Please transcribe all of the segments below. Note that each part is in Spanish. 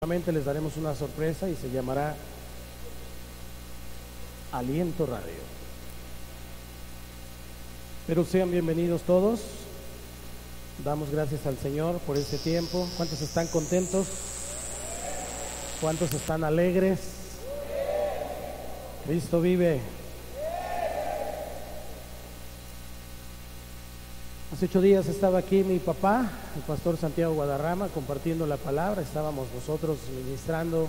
Nuevamente les daremos una sorpresa y se llamará Aliento Radio. Pero sean bienvenidos todos. Damos gracias al Señor por este tiempo. ¿Cuántos están contentos? ¿Cuántos están alegres? Cristo vive. Hace 8 días estaba aquí mi papá, el pastor Santiago Guadarrama, compartiendo la palabra. Estábamos nosotros ministrando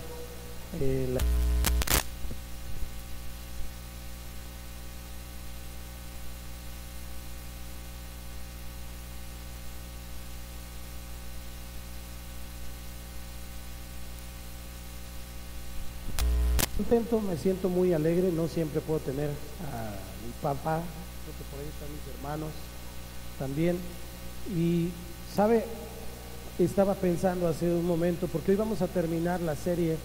contento, me siento muy alegre. No siempre puedo tener a mi papá, creo que por ahí están mis hermanos también. Y sabe, estaba pensando hace un momento, porque hoy vamos a terminar la serie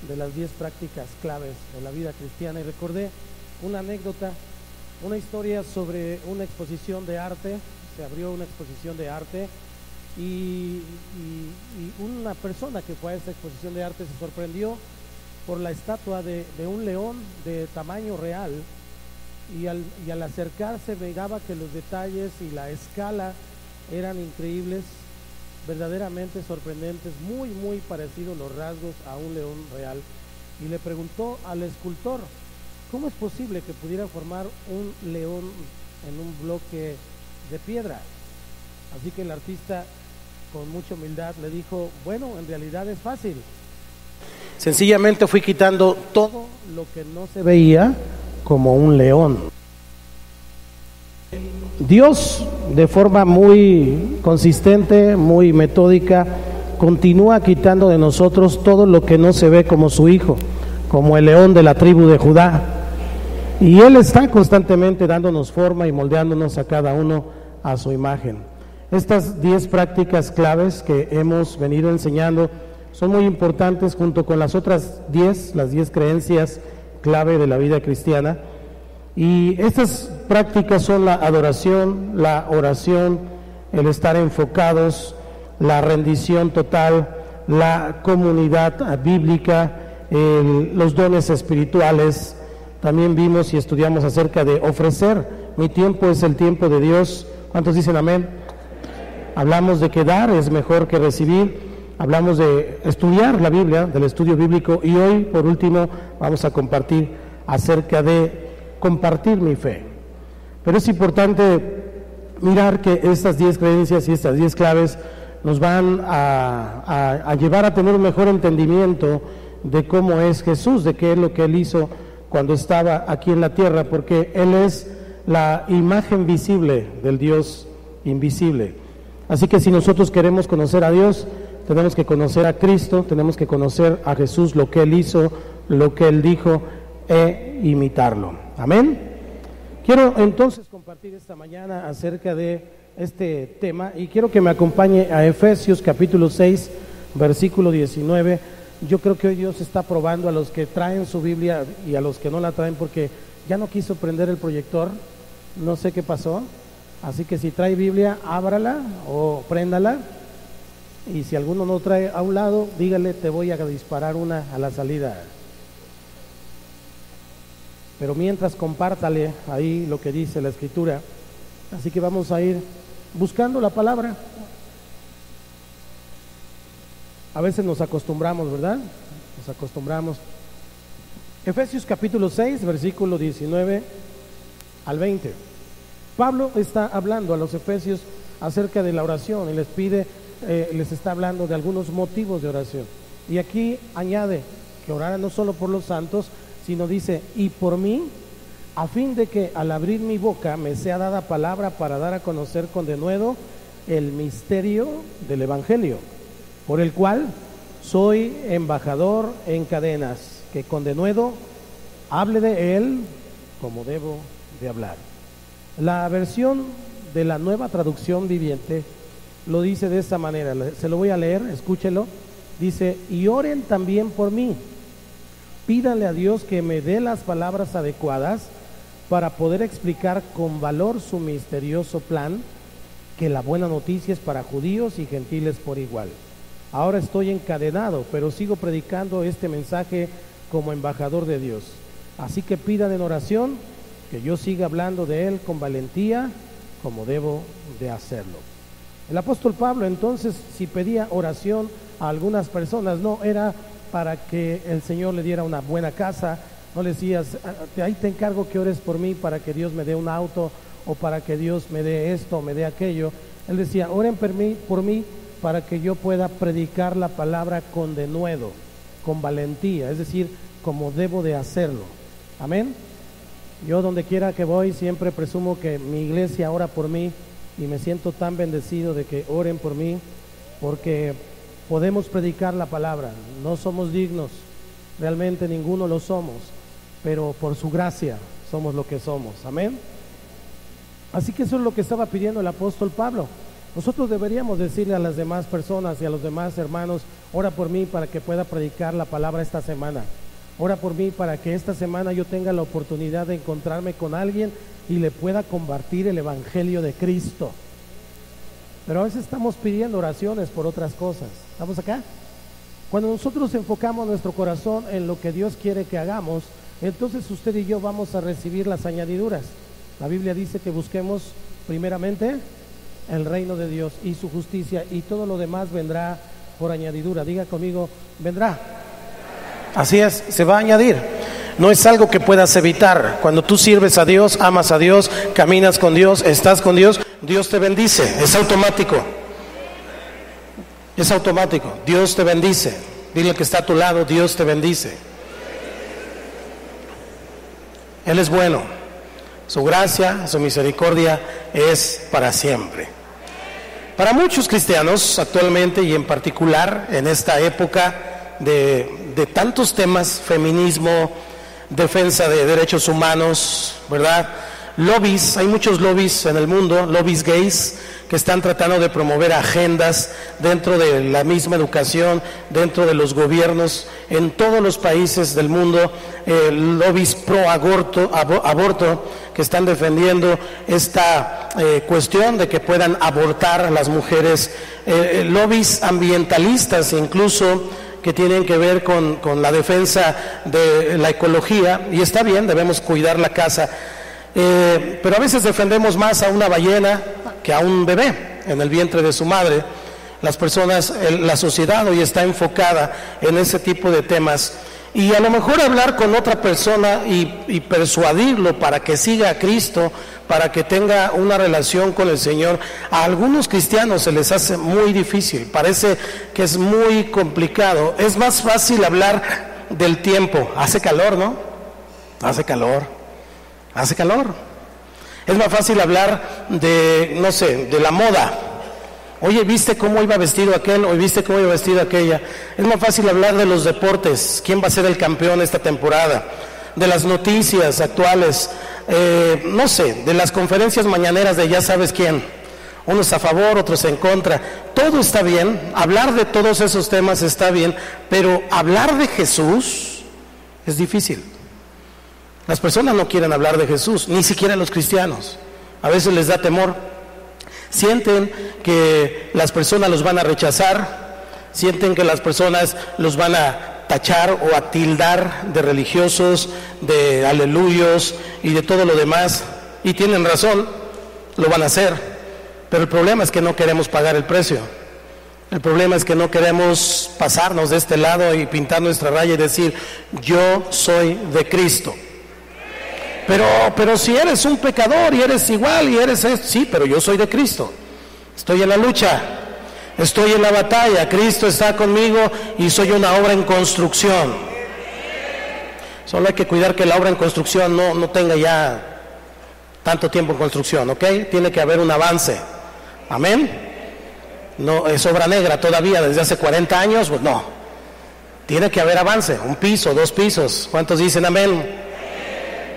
de las 10 prácticas claves de la vida cristiana, y recordé una anécdota, una historia sobre una exposición de arte. Se abrió una exposición de arte y una persona que fue a esta exposición de arte se sorprendió por la estatua de un león de tamaño real. Y al acercarse miraba que los detalles y la escala eran increíbles, verdaderamente sorprendentes, muy parecidos los rasgos a un león real. Y le preguntó al escultor, ¿cómo es posible que pudiera formar un león en un bloque de piedra? Así que el artista, con mucha humildad, le dijo, bueno, en realidad es fácil. Sencillamente fui quitando todo lo que no se veía como un león. Dios, de forma muy consistente, muy metódica, continúa quitando de nosotros todo lo que no se ve como su hijo, como el león de la tribu de Judá. Y Él está constantemente dándonos forma y moldeándonos a cada uno a su imagen. Estas 10 prácticas claves que hemos venido enseñando son muy importantes, junto con las otras 10, las 10 creencias clave de la vida cristiana. Y estas prácticas son la adoración, la oración, el estar enfocados, la rendición total, la comunidad bíblica, los dones espirituales. También vimos y estudiamos acerca de ofrecer. Mi tiempo es el tiempo de Dios. ¿Cuántos dicen amén? Hablamos de que dar es mejor que recibir. Hablamos de estudiar la Biblia, del estudio bíblico, y hoy, por último, vamos a compartir acerca de compartir mi fe. Pero es importante mirar que estas 10 creencias y estas 10 claves nos van a llevar a tener un mejor entendimiento de cómo es Jesús, de qué es lo que Él hizo cuando estaba aquí en la tierra, porque Él es la imagen visible del Dios invisible. Así que si nosotros queremos conocer a Dios, tenemos que conocer a Cristo, tenemos que conocer a Jesús, lo que Él hizo, lo que Él dijo, e imitarlo. Amén. Quiero entonces compartir esta mañana acerca de este tema, y quiero que me acompañe a Efesios capítulo 6, versículo 19. Yo creo que hoy Dios está probando a los que traen su Biblia y a los que no la traen, porque ya no quiso prender el proyector, no sé qué pasó. Así que si trae Biblia, ábrala o préndala. Y si alguno no trae a un lado, dígale, te voy a disparar una a la salida. Pero mientras, compártale ahí lo que dice la Escritura. Así que vamos a ir buscando la palabra. A veces nos acostumbramos, ¿verdad? Nos acostumbramos. Efesios capítulo 6, versículo 19 al 20. Pablo está hablando a los efesios acerca de la oración y les está hablando de algunos motivos de oración. Y aquí añade que orara no solo por los santos, sino dice, y por mí, a fin de que al abrir mi boca me sea dada palabra para dar a conocer con denuedo el misterio del Evangelio, por el cual soy embajador en cadenas, que con denuedo hable de él como debo de hablar. La versión de la Nueva Traducción Viviente lo dice de esta manera, se lo voy a leer, escúchelo. Dice, y oren también por mí, pídanle a Dios que me dé las palabras adecuadas para poder explicar con valor su misterioso plan, que la buena noticia es para judíos y gentiles por igual. Ahora estoy encadenado, pero sigo predicando este mensaje como embajador de Dios. Así que pidan en oración que yo siga hablando de Él con valentía, como debo de hacerlo. El apóstol Pablo, entonces, si pedía oración a algunas personas, no era para que el Señor le diera una buena casa, no le decías, ahí te encargo que ores por mí para que Dios me dé un auto, o para que Dios me dé esto, o me dé aquello. Él decía, oren por mí para que yo pueda predicar la palabra con denuedo, con valentía, es decir, como debo de hacerlo. Amén. Yo donde quiera que voy siempre presumo que mi iglesia ora por mí, y me siento tan bendecido de que oren por mí, porque podemos predicar la palabra. No somos dignos, realmente ninguno lo somos, pero por su gracia somos lo que somos. Amén. Así que eso es lo que estaba pidiendo el apóstol Pablo. Nosotros deberíamos decirle a las demás personas y a los demás hermanos, ora por mí para que pueda predicar la palabra esta semana. Ora por mí para que esta semana yo tenga la oportunidad de encontrarme con alguien y le pueda compartir el evangelio de Cristo. Pero a veces estamos pidiendo oraciones por otras cosas. ¿Estamos acá? Cuando nosotros enfocamos nuestro corazón en lo que Dios quiere que hagamos, entonces usted y yo vamos a recibir las añadiduras. La Biblia dice que busquemos primeramente el reino de Dios y su justicia, y todo lo demás vendrá por añadidura. Diga conmigo, vendrá. Así es, se va a añadir. No es algo que puedas evitar. Cuando tú sirves a Dios, amas a Dios, caminas con Dios, estás con Dios, Dios te bendice. Es automático. Es automático. Dios te bendice. Dile que está a tu lado, Dios te bendice. Él es bueno. Su gracia, su misericordia es para siempre. Para muchos cristianos actualmente, y en particular en esta época de tantos temas, feminismo, defensa de derechos humanos, ¿verdad? Lobbies, hay muchos lobbies en el mundo, lobbies gays, que están tratando de promover agendas dentro de la misma educación, dentro de los gobiernos, en todos los países del mundo, lobbies pro aborto, que están defendiendo esta cuestión de que puedan abortar las mujeres, lobbies ambientalistas incluso, que tienen que ver con la defensa de la ecología, y está bien, debemos cuidar la casa, pero a veces defendemos más a una ballena que a un bebé en el vientre de su madre. Las personas, la sociedad hoy está enfocada en ese tipo de temas, y a lo mejor hablar con otra persona y persuadirlo para que siga a Cristo, para que tenga una relación con el Señor, a algunos cristianos se les hace muy difícil, parece que es muy complicado. Es más fácil hablar del tiempo. Hace calor, ¿no? Hace calor. Es más fácil hablar de, no sé, de la moda. Oye, ¿viste cómo iba vestido aquel? ¿O viste cómo iba vestido aquella? Es más fácil hablar de los deportes. ¿Quién va a ser el campeón esta temporada? De las noticias actuales, no sé, de las conferencias mañaneras de ya sabes quién. Unos a favor, otros en contra. Todo está bien, hablar de todos esos temas está bien, pero hablar de Jesús es difícil. Las personas no quieren hablar de Jesús, ni siquiera los cristianos. A veces les da temor. Sienten que las personas los van a rechazar, sienten que las personas los van a tachar o a tildar de religiosos, de aleluyos y de todo lo demás, y tienen razón, lo van a hacer, pero el problema es que no queremos pagar el precio. El problema es que no queremos pasarnos de este lado y pintar nuestra raya y decir, yo soy de Cristo. Pero si eres un pecador y eres igual y eres esto, sí, pero yo soy de Cristo. Estoy en la lucha, estoy en la batalla, Cristo está conmigo y soy una obra en construcción. Solo hay que cuidar que la obra en construcción no tenga ya tanto tiempo en construcción, ¿ok? Tiene que haber un avance. Amén. No es obra negra todavía desde hace 40 años, pues no. Tiene que haber avance, un piso, 2 pisos. ¿Cuántos dicen amén?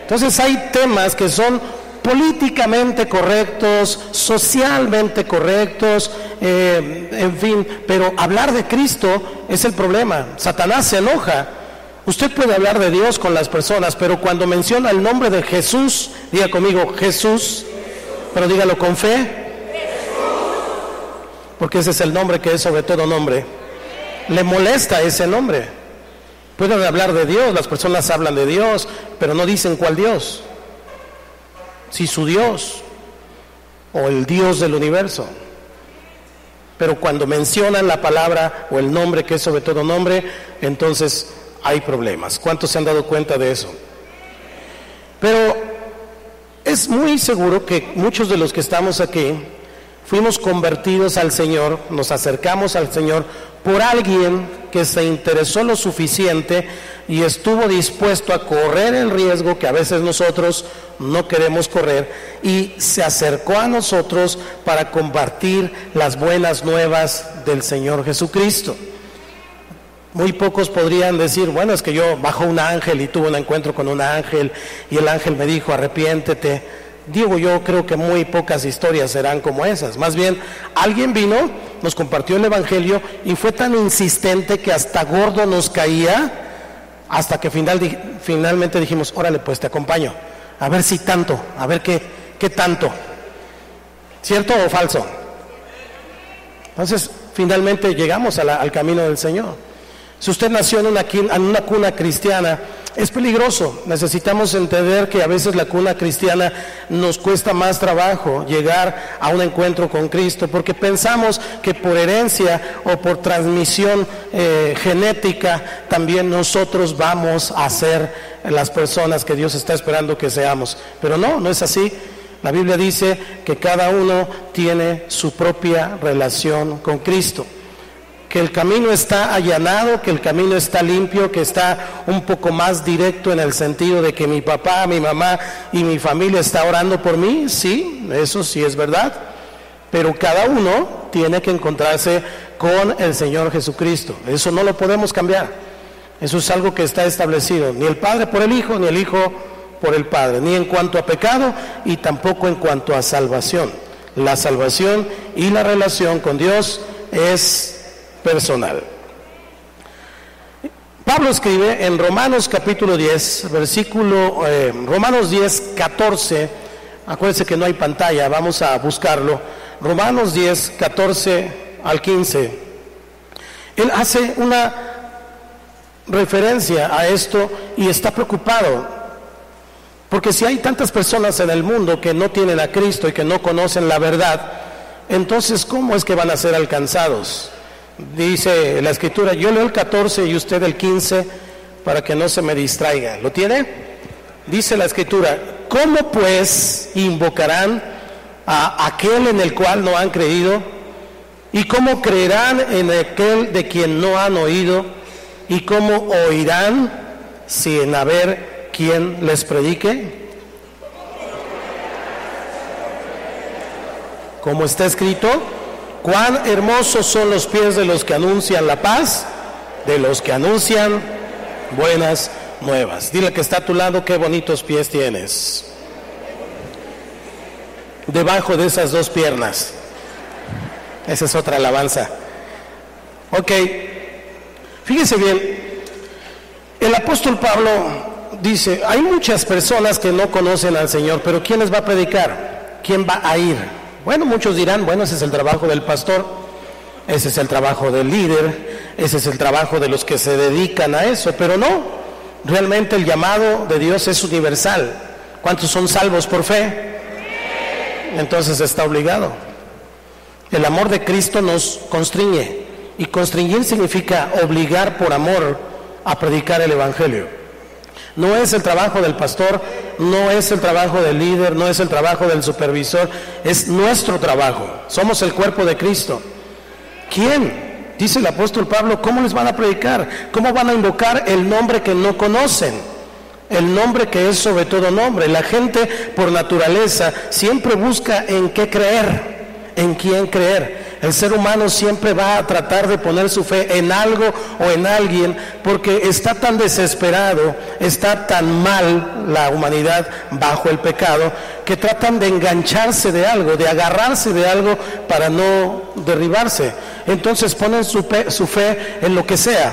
Entonces hay temas que son políticamente correctos, socialmente correctos, en fin, pero hablar de Cristo es el problema. Satanás se enoja. Usted puede hablar de Dios con las personas, pero cuando menciona el nombre de Jesús, diga conmigo Jesús, pero dígalo con fe, porque ese es el nombre que es sobre todo nombre. le molesta ese nombre. Pueden hablar de Dios, las personas hablan de Dios, pero no dicen cuál Dios. Si su Dios o el Dios del universo. Pero cuando mencionan la palabra o el nombre, que es sobre todo nombre, entonces hay problemas. ¿Cuántos se han dado cuenta de eso? Pero es muy seguro que muchos de los que estamos aquí fuimos convertidos al Señor, nos acercamos al Señor por alguien que se interesó lo suficiente y estuvo dispuesto a correr el riesgo que a veces nosotros no queremos correr, y se acercó a nosotros para compartir las buenas nuevas del Señor Jesucristo. Muy pocos podrían decir, bueno, es que yo bajó un ángel y tuve un encuentro con un ángel y el ángel me dijo arrepiéntete. Digo, yo creo que muy pocas historias serán como esas. Más bien, alguien vino, nos compartió el evangelio y fue tan insistente que hasta gordo nos caía, hasta que finalmente dijimos, órale, pues te acompaño, a ver si tanto, a ver qué tanto, ¿cierto o falso? Entonces finalmente llegamos al camino del Señor. Si usted nació en una cuna cristiana, es peligroso. Necesitamos entender que a veces la cuna cristiana nos cuesta más trabajo llegar a un encuentro con Cristo, porque pensamos que por herencia o por transmisión genética también nosotros vamos a ser las personas que Dios está esperando que seamos. Pero no es así. La Biblia dice que cada uno tiene su propia relación con Cristo, que el camino está allanado, que el camino está limpio, que está un poco más directo en el sentido de que mi papá, mi mamá y mi familia está orando por mí. Sí, eso sí es verdad, pero cada uno tiene que encontrarse con el Señor Jesucristo. Eso no lo podemos cambiar, eso es algo que está establecido, ni el Padre por el Hijo, ni el Hijo por el Padre, ni en cuanto a pecado y tampoco en cuanto a salvación. La salvación y la relación con Dios es personal. Pablo escribe en Romanos capítulo 10, Romanos 10, 14, acuérdense que no hay pantalla, vamos a buscarlo, Romanos 10, 14 al 15, él hace una referencia a esto y está preocupado, porque si hay tantas personas en el mundo que no tienen a Cristo y que no conocen la verdad, entonces ¿cómo es que van a ser alcanzados? Dice la Escritura, yo leo el 14 y usted el 15 para que no se me distraiga. ¿Lo tiene? Dice la Escritura, ¿cómo pues invocarán a aquel en el cual no han creído? ¿Y cómo creerán en aquel de quien no han oído? ¿Y cómo oirán sin haber quien les predique? Como está escrito, cuán hermosos son los pies de los que anuncian la paz, de los que anuncian buenas nuevas. Dile que está a tu lado, qué bonitos pies tienes. Debajo de esas dos piernas. Esa es otra alabanza. Ok, fíjese bien, el apóstol Pablo dice, hay muchas personas que no conocen al Señor, pero ¿quién les va a predicar? ¿Quién va a ir? Bueno, muchos dirán, bueno, ese es el trabajo del pastor, ese es el trabajo del líder, ese es el trabajo de los que se dedican a eso, pero no, realmente el llamado de Dios es universal. ¿Cuántos son salvos por fe? Entonces está obligado. El amor de Cristo nos constriñe, y constreñir significa obligar por amor a predicar el Evangelio. No es el trabajo del pastor, no es el trabajo del líder, no es el trabajo del supervisor, es nuestro trabajo. Somos el cuerpo de Cristo. ¿Quién? Dice el apóstol Pablo, ¿cómo les van a predicar? ¿Cómo van a invocar el nombre que no conocen? El nombre que es sobre todo nombre. La gente por naturaleza siempre busca en qué creer, en quién creer. El ser humano siempre va a tratar de poner su fe en algo o en alguien, porque está tan desesperado, está tan mal la humanidad bajo el pecado, que tratan de engancharse de algo, de agarrarse de algo para no derribarse. Entonces ponen su fe en lo que sea.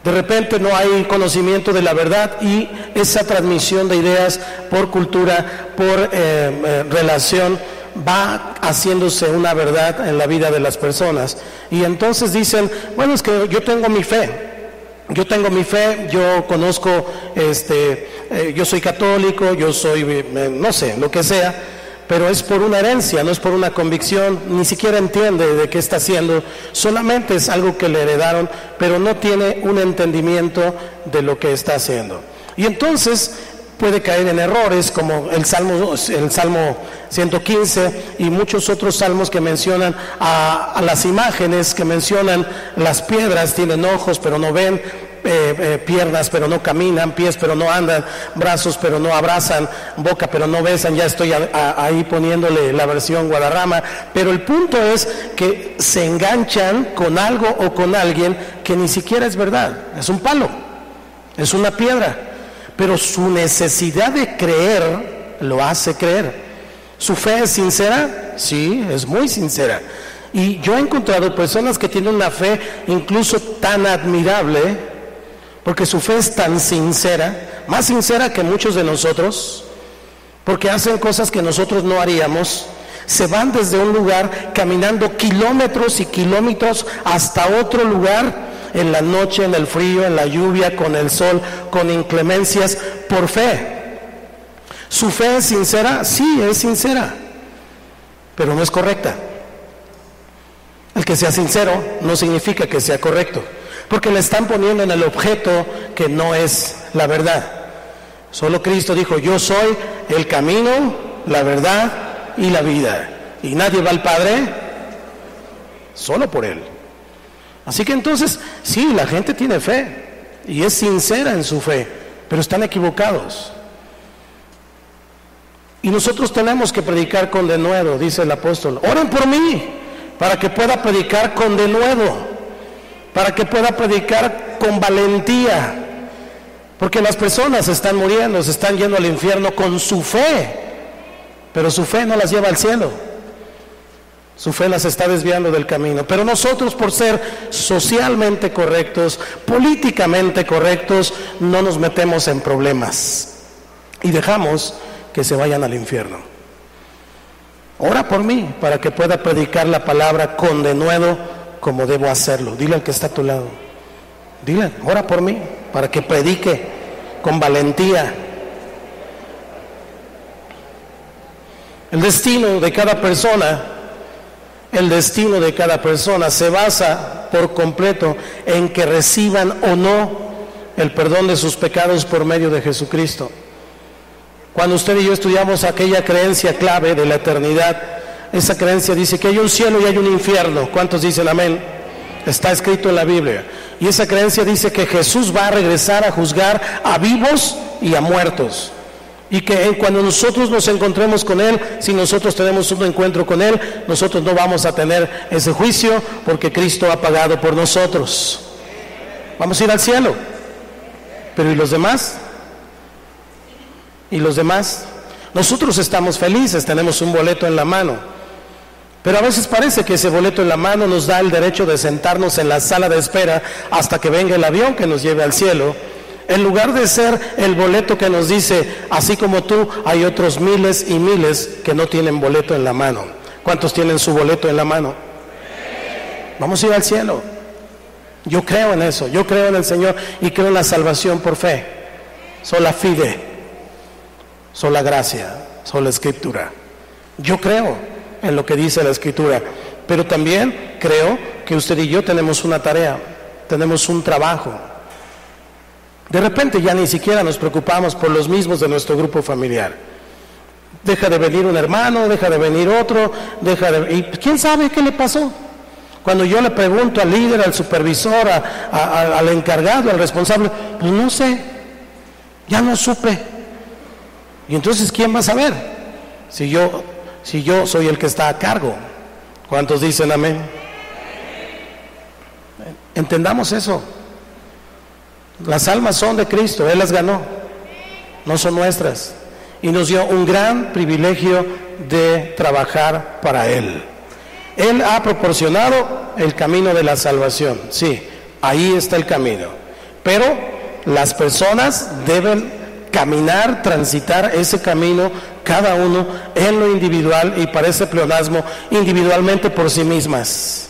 De repente no hay conocimiento de la verdad, y esa transmisión de ideas por cultura, por relación, va haciéndose una verdad en la vida de las personas. Y entonces dicen, bueno, es que yo tengo mi fe. Yo conozco, yo soy católico, yo soy, no sé, lo que sea, pero es por una herencia, no es por una convicción, ni siquiera entiende de qué está haciendo, solamente es algo que le heredaron, pero no tiene un entendimiento de lo que está haciendo. Y entonces puede caer en errores como el Salmo 115 y muchos otros salmos que mencionan a las imágenes, que mencionan las piedras, tienen ojos pero no ven, piernas pero no caminan, pies pero no andan, brazos pero no abrazan, boca pero no besan. Ya estoy ahí poniéndole la versión Guadarrama, pero el punto es que se enganchan con algo o con alguien que ni siquiera es verdad, es un palo, es una piedra, pero su necesidad de creer lo hace creer. ¿Su fe es sincera? Sí, es muy sincera. Y yo he encontrado personas que tienen una fe incluso tan admirable, porque su fe es tan sincera, más sincera que muchos de nosotros, porque hacen cosas que nosotros no haríamos. Se van desde un lugar caminando kilómetros y kilómetros hasta otro lugar, en la noche, en el frío, en la lluvia, con el sol, con inclemencias, por fe. ¿Su fe es sincera? Sí, es sincera, pero no es correcta. El que sea sincero no significa que sea correcto, porque le están poniendo en el objeto que no es la verdad. Solo Cristo dijo, yo soy el camino, la verdad y la vida, y nadie va al Padre solo por Él. Así que entonces, sí, la gente tiene fe y es sincera en su fe, pero están equivocados. Y nosotros tenemos que predicar con denuedo, dice el apóstol. Oren por mí, para que pueda predicar con denuedo, para que pueda predicar con valentía, porque las personas están muriendo, se están yendo al infierno con su fe, pero su fe no las lleva al cielo. Su fe las está desviando del camino. Pero nosotros, por ser socialmente correctos, políticamente correctos, no nos metemos en problemas y dejamos que se vayan al infierno. Ora por mí para que pueda predicar la palabra con denuedo como debo hacerlo. Dile al que está a tu lado, dile, ora por mí para que predique con valentía. El destino de cada persona se basa por completo en que reciban o no el perdón de sus pecados por medio de Jesucristo. Cuando usted y yo estudiamos aquella creencia clave de la eternidad, esa creencia dice que hay un cielo y hay un infierno. ¿Cuántos dicen amén? Está escrito en la Biblia. Y esa creencia dice que Jesús va a regresar a juzgar a vivos y a muertos. Y que cuando nosotros nos encontremos con Él, si nosotros tenemos un encuentro con Él, nosotros no vamos a tener ese juicio porque Cristo ha pagado por nosotros. Vamos a ir al cielo. Pero ¿y los demás? ¿Y los demás? Nosotros estamos felices, tenemos un boleto en la mano. Pero a veces parece que ese boleto en la mano nos da el derecho de sentarnos en la sala de espera hasta que venga el avión que nos lleve al cielo, en lugar de ser el boleto que nos dice, así como tú, hay otros miles y miles que no tienen boleto en la mano. ¿Cuántos tienen su boleto en la mano? Vamos a ir al cielo. Yo creo en eso, yo creo en el Señor y creo en la salvación por fe. Sola fide, sola gracia, sola escritura. Yo creo en lo que dice la escritura, pero también creo que usted y yo tenemos una tarea, tenemos un trabajo. De repente ya ni siquiera nos preocupamos por los mismos de nuestro grupo familiar. Deja de venir un hermano, deja de venir otro, y quién sabe qué le pasó. Cuando yo le pregunto al líder, al supervisor, al encargado, al responsable, pues no sé, ya no supe. Y entonces ¿quién va a saber? Si yo soy el que está a cargo. ¿Cuántos dicen amén? Entendamos eso. Las almas son de Cristo, Él las ganó, no son nuestras, y nos dio un gran privilegio de trabajar para Él. Él ha proporcionado el camino de la salvación, sí, ahí está el camino, pero las personas deben caminar, transitar ese camino, cada uno en lo individual y para ese pleonasmo individualmente por sí mismas,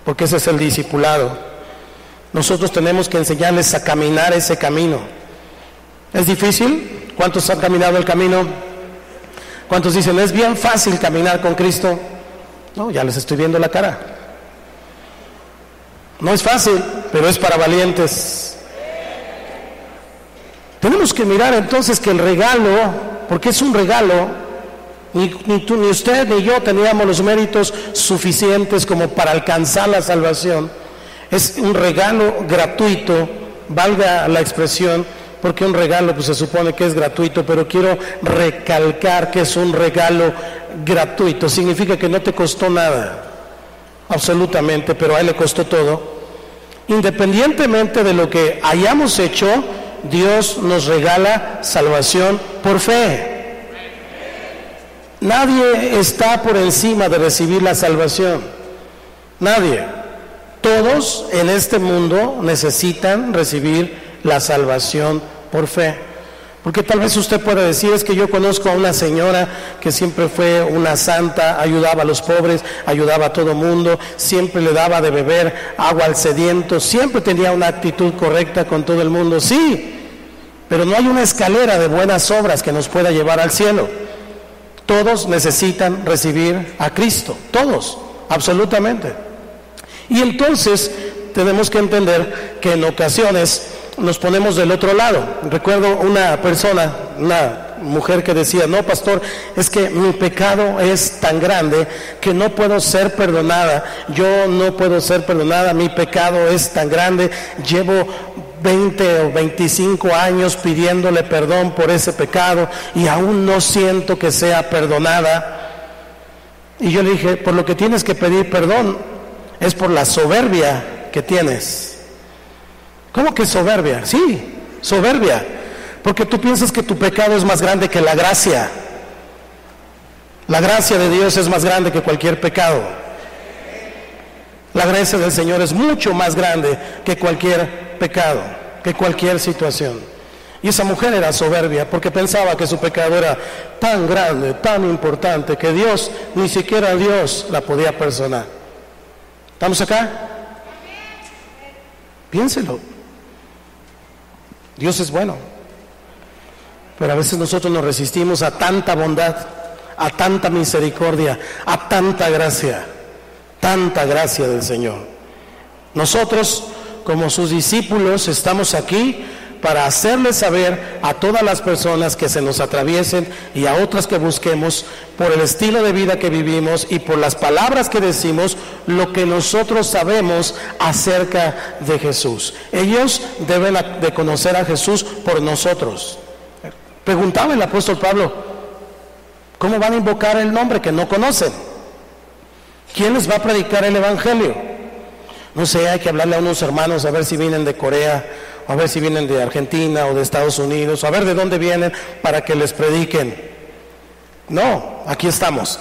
porque ese es el discipulado. Nosotros tenemos que enseñarles a caminar ese camino. ¿Es difícil? ¿Cuántos han caminado el camino? ¿Cuántos dicen, es bien fácil caminar con Cristo? No, ya les estoy viendo la cara. No es fácil, pero es para valientes. Tenemos que mirar entonces que el regalo, porque es un regalo, ni tú, ni usted, ni yo teníamos los méritos suficientes como para alcanzar la salvación. Es un regalo gratuito, valga la expresión, porque un regalo pues se supone que es gratuito, pero quiero recalcar que es un regalo gratuito. Significa que no te costó nada, absolutamente, pero a Él le costó todo. Independientemente de lo que hayamos hecho, Dios nos regala salvación por fe. Nadie está por encima de recibir la salvación. Nadie. Todos en este mundo necesitan recibir la salvación por fe. Porque tal vez usted pueda decir, es que yo conozco a una señora que siempre fue una santa, ayudaba a los pobres, ayudaba a todo mundo, siempre le daba de beber agua al sediento, siempre tenía una actitud correcta con todo el mundo. Sí, pero no hay una escalera de buenas obras que nos pueda llevar al cielo. Todos necesitan recibir a Cristo, todos, absolutamente. Y entonces tenemos que entender que en ocasiones nos ponemos del otro lado. Recuerdo una persona, una mujer que decía, no pastor, es que mi pecado es tan grande que no puedo ser perdonada, yo no puedo ser perdonada, mi pecado es tan grande, llevo 20 o 25 años pidiéndole perdón por ese pecado y aún no siento que sea perdonada. Y yo le dije, por lo que tienes que pedir perdón es por la soberbia que tienes. ¿Cómo que soberbia? Sí, soberbia, porque tú piensas que tu pecado es más grande que la gracia. La gracia de Dios es más grande que cualquier pecado. La gracia del Señor es mucho más grande que cualquier pecado, que cualquier situación. Y esa mujer era soberbia porque pensaba que su pecado era tan grande, tan importante, que Dios, ni siquiera Dios la podía perdonar. ¿Estamos acá? Piénselo. Dios es bueno, pero a veces nosotros nos resistimos a tanta bondad, a tanta misericordia, a tanta gracia del Señor. Nosotros, como sus discípulos, estamos aquí para hacerles saber a todas las personas que se nos atraviesen y a otras que busquemos, por el estilo de vida que vivimos y por las palabras que decimos, lo que nosotros sabemos acerca de Jesús. Ellos deben de conocer a Jesús por nosotros. Preguntaba el apóstol Pablo, ¿cómo van a invocar el nombre que no conocen? ¿Quién les va a predicar el evangelio? No sé, hay que hablarle a unos hermanos a ver si vienen de Corea, a ver si vienen de Argentina o de Estados Unidos, a ver de dónde vienen para que les prediquen. No, aquí estamos.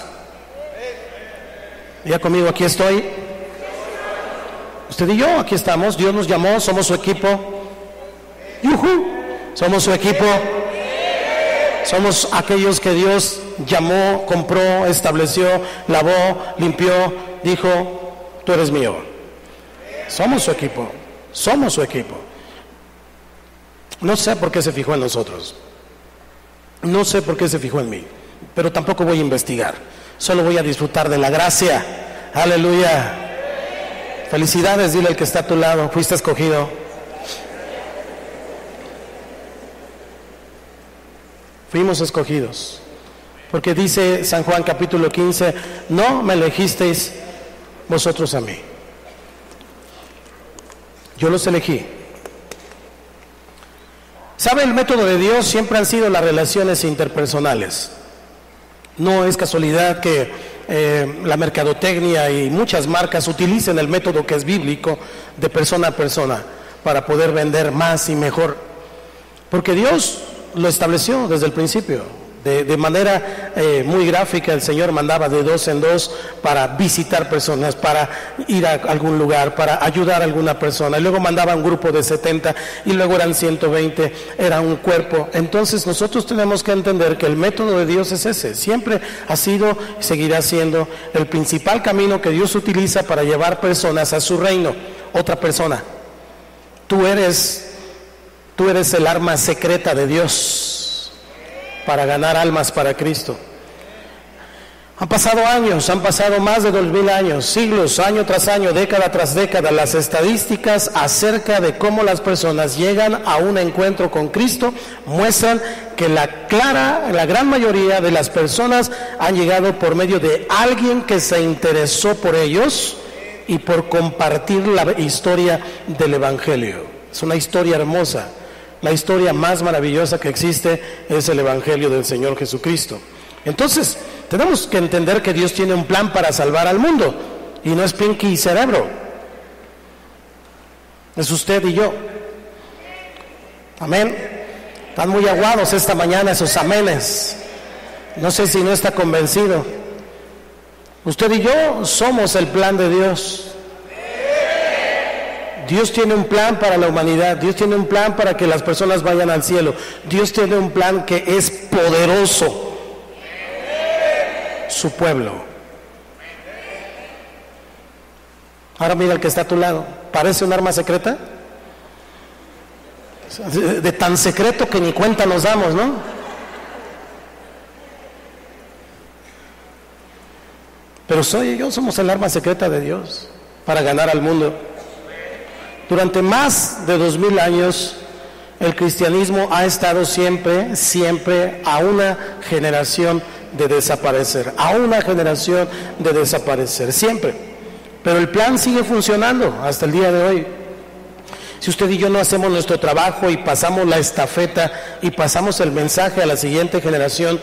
Ya conmigo, aquí estoy. Usted y yo, aquí estamos. Dios nos llamó, somos su equipo. ¡Yujú! Somos su equipo. Somos aquellos que Dios llamó, compró, estableció, lavó, limpió, dijo, tú eres mío. Somos su equipo. Somos su equipo. No sé por qué se fijó en nosotros. No sé por qué se fijó en mí. Pero tampoco voy a investigar. Solo voy a disfrutar de la gracia. Aleluya. Felicidades, dile al que está a tu lado. Fuiste escogido. Fuimos escogidos. Porque dice San Juan capítulo 15, no me elegisteis vosotros a mí. Yo los elegí. ¿Sabe? El método de Dios siempre han sido las relaciones interpersonales. No es casualidad que la mercadotecnia y muchas marcas utilicen el método que es bíblico de persona a persona para poder vender más y mejor. Porque Dios lo estableció desde el principio. De manera muy gráfica, el Señor mandaba de 2 en 2 para visitar personas, para ir a algún lugar, para ayudar a alguna persona. Y luego mandaba un grupo de 70 y luego eran 120, era un cuerpo. Entonces nosotros tenemos que entender que el método de Dios es ese. Siempre ha sido y seguirá siendo el principal camino que Dios utiliza para llevar personas a su reino. Otra persona. Tú eres el arma secreta de Dios para ganar almas para Cristo. Han pasado años, han pasado más de 2000 años, siglos, año tras año, década tras década. Las estadísticas acerca de cómo las personas llegan a un encuentro con Cristo muestran que la gran mayoría de las personas han llegado por medio de alguien que se interesó por ellos y por compartir la historia del Evangelio. Es una historia hermosa. La historia más maravillosa que existe es el Evangelio del Señor Jesucristo. Entonces, tenemos que entender que Dios tiene un plan para salvar al mundo. Y no es Pinky y Cerebro. Es usted y yo. Amén. Están muy aguados esta mañana esos amenes. No sé si no está convencido. Usted y yo somos el plan de Dios. Dios tiene un plan para la humanidad. Dios tiene un plan para que las personas vayan al cielo. Dios tiene un plan que es poderoso. Su pueblo. Ahora mira el que está a tu lado. ¿Parece un arma secreta? De tan secreto que ni cuenta nos damos, ¿no? Pero soy y yo somos el arma secreta de Dios para ganar al mundo. Durante más de 2000 años, el cristianismo ha estado siempre a una generación de desaparecer, siempre. Pero el plan sigue funcionando hasta el día de hoy. Si usted y yo no hacemos nuestro trabajo y pasamos la estafeta y pasamos el mensaje a la siguiente generación,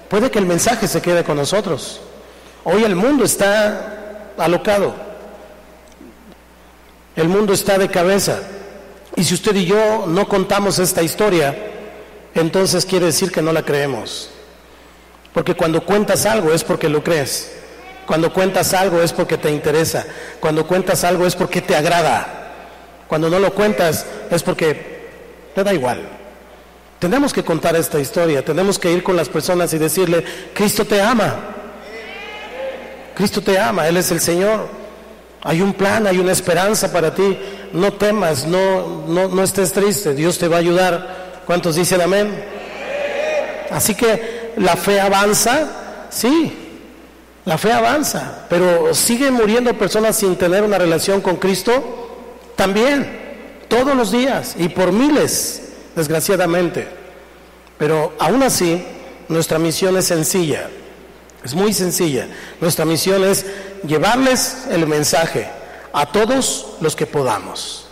puede que el mensaje se quede con nosotros. Hoy el mundo está alocado. El mundo está de cabeza. Y si usted y yo no contamos esta historia, entonces quiere decir que no la creemos. Porque cuando cuentas algo es porque lo crees. Cuando cuentas algo es porque te interesa. Cuando cuentas algo es porque te agrada. Cuando no lo cuentas es porque te da igual. Tenemos que contar esta historia. Tenemos que ir con las personas y decirle: Cristo te ama. Cristo te ama. Él es el Señor. Hay un plan, hay una esperanza para ti. No temas, no estés triste. Dios te va a ayudar. ¿Cuántos dicen amén? Así que la fe avanza, sí, la fe avanza, pero siguen muriendo personas sin tener una relación con Cristo también, todos los días y por miles, desgraciadamente. Pero aún así, nuestra misión es sencilla. Es muy sencilla. Nuestra misión es llevarles el mensaje a todos los que podamos.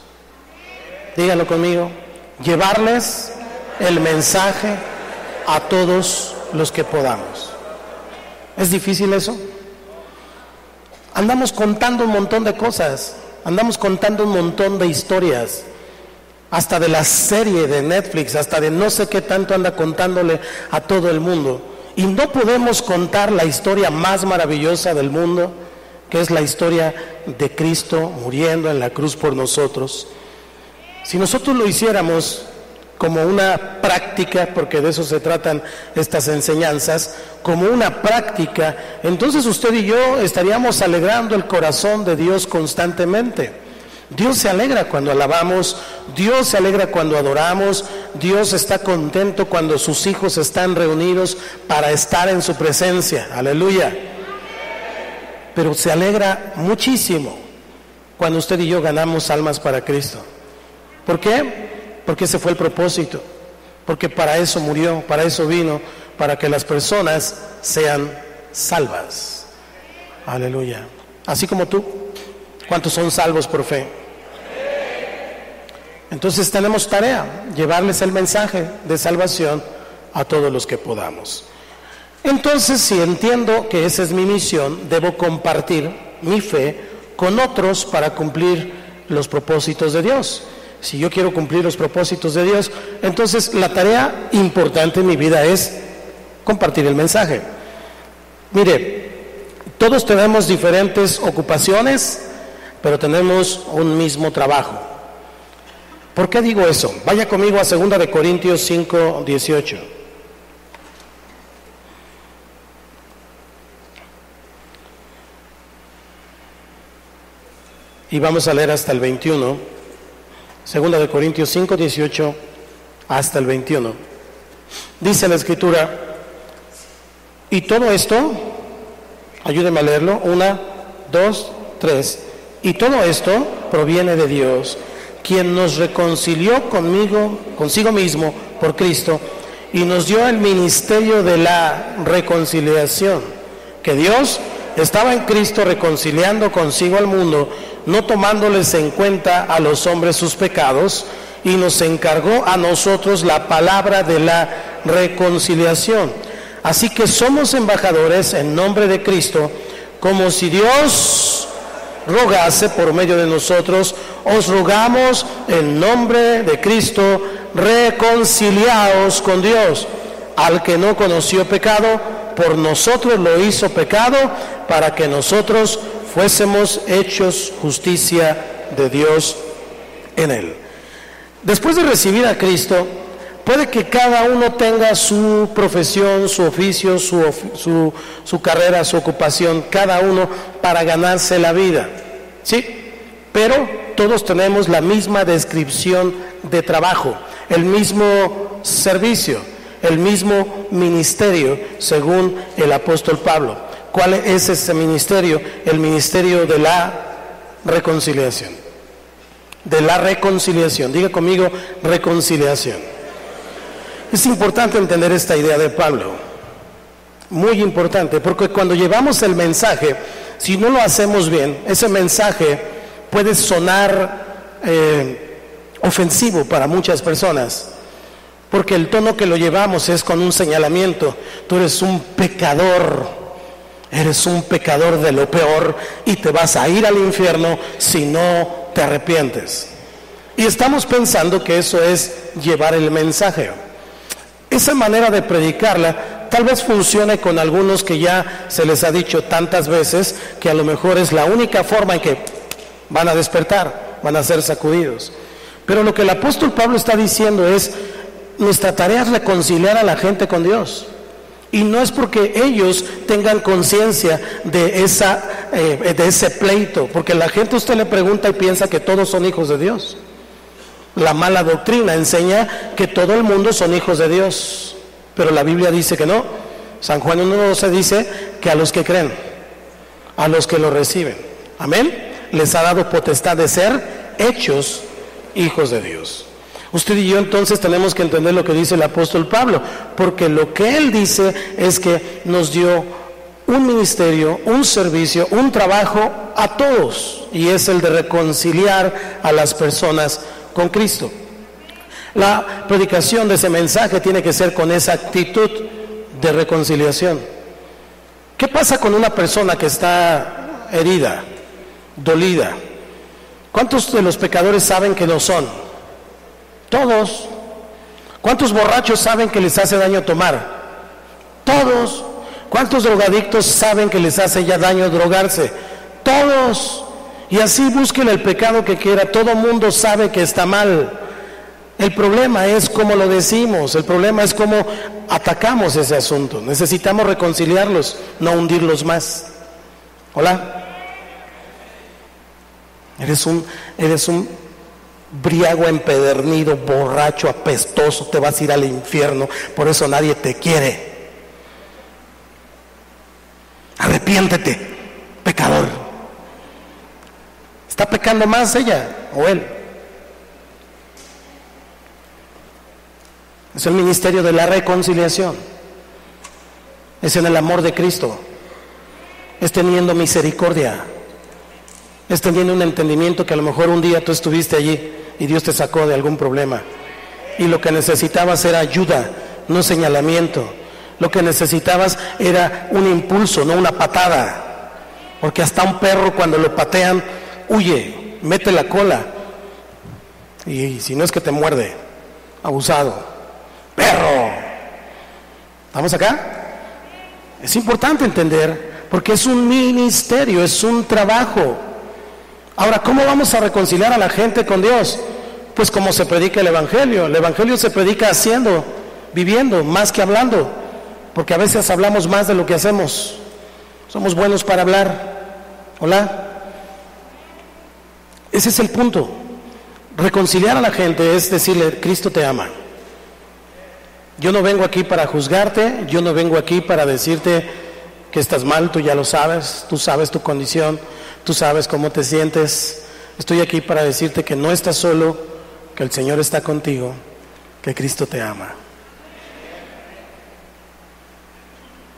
Díganlo conmigo. Llevarles el mensaje a todos los que podamos. ¿Es difícil eso? Andamos contando un montón de cosas. Andamos contando un montón de historias. Hasta de la serie de Netflix, hasta de no sé qué tanto anda contándole a todo el mundo. Y no podemos contar la historia más maravillosa del mundo, que es la historia de Cristo muriendo en la cruz por nosotros. Si nosotros lo hiciéramos como una práctica, porque de eso se tratan estas enseñanzas, como una práctica, entonces usted y yo estaríamos alegrando el corazón de Dios constantemente. Dios se alegra cuando alabamos, Dios se alegra cuando adoramos, Dios está contento cuando sus hijos están reunidos para estar en su presencia, aleluya. Pero se alegra muchísimo cuando usted y yo ganamos almas para Cristo. ¿Por qué? Porque ese fue el propósito, porque para eso murió, para eso vino, para que las personas sean salvas, aleluya. Así como tú, ¿cuántos son salvos por fe? Entonces tenemos tarea, llevarles el mensaje de salvación a todos los que podamos. Entonces, si entiendo que esa es mi misión, debo compartir mi fe con otros para cumplir los propósitos de Dios. Si yo quiero cumplir los propósitos de Dios, entonces la tarea importante en mi vida es compartir el mensaje. Mire, todos tenemos diferentes ocupaciones, pero tenemos un mismo trabajo. ¿Por qué digo eso? Vaya conmigo a 2 de Corintios 5:18. Y vamos a leer hasta el 21. 2 de Corintios 5:18 hasta el 21. Dice la Escritura, y todo esto, ayúdenme a leerlo, 1, 2, 3. Y todo esto proviene de Dios, quien nos reconcilió consigo mismo por Cristo, y nos dio el ministerio de la reconciliación. Que Dios estaba en Cristo reconciliando consigo al mundo, no tomándoles en cuenta a los hombres sus pecados, y nos encargó a nosotros la palabra de la reconciliación. Así que somos embajadores en nombre de Cristo, como si Dios rogase por medio de nosotros. Os rogamos en nombre de Cristo, reconciliaos con Dios. Al que no conoció pecado, por nosotros lo hizo pecado, para que nosotros fuésemos hechos justicia de Dios en él. Después de recibir a Cristo, puede que cada uno tenga su profesión, su oficio, su carrera, su ocupación, cada uno para ganarse la vida, ¿sí? Pero todos tenemos la misma descripción de trabajo, el mismo servicio, el mismo ministerio, según el apóstol Pablo. ¿Cuál es ese ministerio? El ministerio de la reconciliación. De la reconciliación. Diga conmigo, reconciliación. Es importante entender esta idea de Pablo, muy importante, porque cuando llevamos el mensaje, si no lo hacemos bien, ese mensaje puede sonar ofensivo para muchas personas, porque el tono que lo llevamos es con un señalamiento. Tú eres un pecador de lo peor y te vas a ir al infierno si no te arrepientes. Y estamos pensando que eso es llevar el mensaje. Esa manera de predicarla tal vez funcione con algunos que ya se les ha dicho tantas veces que a lo mejor es la única forma en que van a despertar, van a ser sacudidos. Pero lo que el apóstol Pablo está diciendo es, nuestra tarea es reconciliar a la gente con Dios. Y no es porque ellos tengan conciencia de ese pleito, porque la gente, usted le pregunta y piensa que todos son hijos de Dios. La mala doctrina enseña que todo el mundo son hijos de Dios, pero la Biblia dice que no. San Juan 1:12 dice que a los que creen, a los que lo reciben, amén, les ha dado potestad de ser hechos hijos de Dios. Usted y yo entonces tenemos que entender lo que dice el apóstol Pablo, porque lo que él dice es que nos dio un ministerio, un servicio, un trabajo a todos, y es el de reconciliar a las personas con Cristo. La predicación de ese mensaje tiene que ser con esa actitud de reconciliación. ¿Qué pasa con una persona que está herida, dolida? ¿Cuántos de los pecadores saben que lo son? Todos. ¿Cuántos borrachos saben que les hace daño tomar? Todos. ¿Cuántos drogadictos saben que les hace ya daño drogarse? Todos. Y así busquen el pecado que quiera, todo mundo sabe que está mal. El problema es cómo lo decimos, el problema es cómo atacamos ese asunto. Necesitamos reconciliarlos, no hundirlos más. Hola. Eres un briago empedernido, borracho, apestoso, te vas a ir al infierno, por eso nadie te quiere. Arrepiéntete, pecador. ¿Está pecando más ella o él? Es el ministerio de la reconciliación. Es en el amor de Cristo. Es teniendo misericordia. Es teniendo un entendimiento que a lo mejor un día tú estuviste allí y Dios te sacó de algún problema. Y lo que necesitabas era ayuda, no señalamiento. Lo que necesitabas era un impulso, no una patada. Porque hasta un perro cuando lo patean, huye, mete la cola. Y si no es que te muerde, abusado. ¡Perro! ¿Vamos acá? Es importante entender, porque es un ministerio, es un trabajo. Ahora, ¿cómo vamos a reconciliar a la gente con Dios? Pues como se predica el Evangelio. El Evangelio se predica haciendo, viviendo, más que hablando, porque a veces hablamos más de lo que hacemos. Somos buenos para hablar. ¿Hola? Ese es el punto. Reconciliar a la gente es decirle, Cristo te ama. Yo no vengo aquí para juzgarte, yo no vengo aquí para decirte que estás mal, tú ya lo sabes, tú sabes tu condición, tú sabes cómo te sientes. Estoy aquí para decirte que no estás solo, que el Señor está contigo, que Cristo te ama.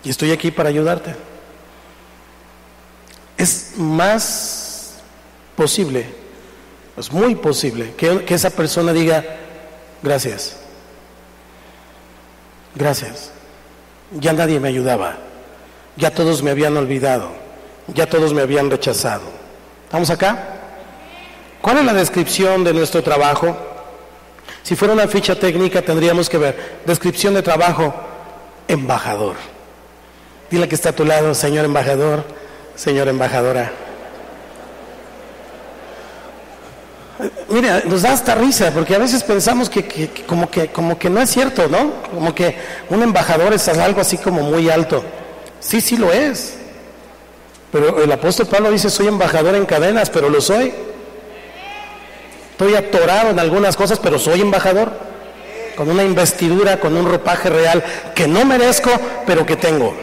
Y estoy aquí para ayudarte. Es más posible, es muy posible que esa persona diga, gracias. Gracias. Ya nadie me ayudaba. Ya todos me habían olvidado. Ya todos me habían rechazado. ¿Estamos acá? ¿Cuál es la descripción de nuestro trabajo? Si fuera una ficha técnica tendríamos que ver descripción de trabajo, embajador. Dile que está a tu lado, señor embajador, señora embajadora. Mira, nos da hasta risa, porque a veces pensamos que como que no es cierto, ¿no? Como que un embajador es algo así como muy alto. Sí, sí lo es. Pero el apóstol Pablo dice, soy embajador en cadenas, pero lo soy. Estoy atorado en algunas cosas, pero soy embajador. Con una investidura, con un ropaje real, que no merezco, pero que tengo.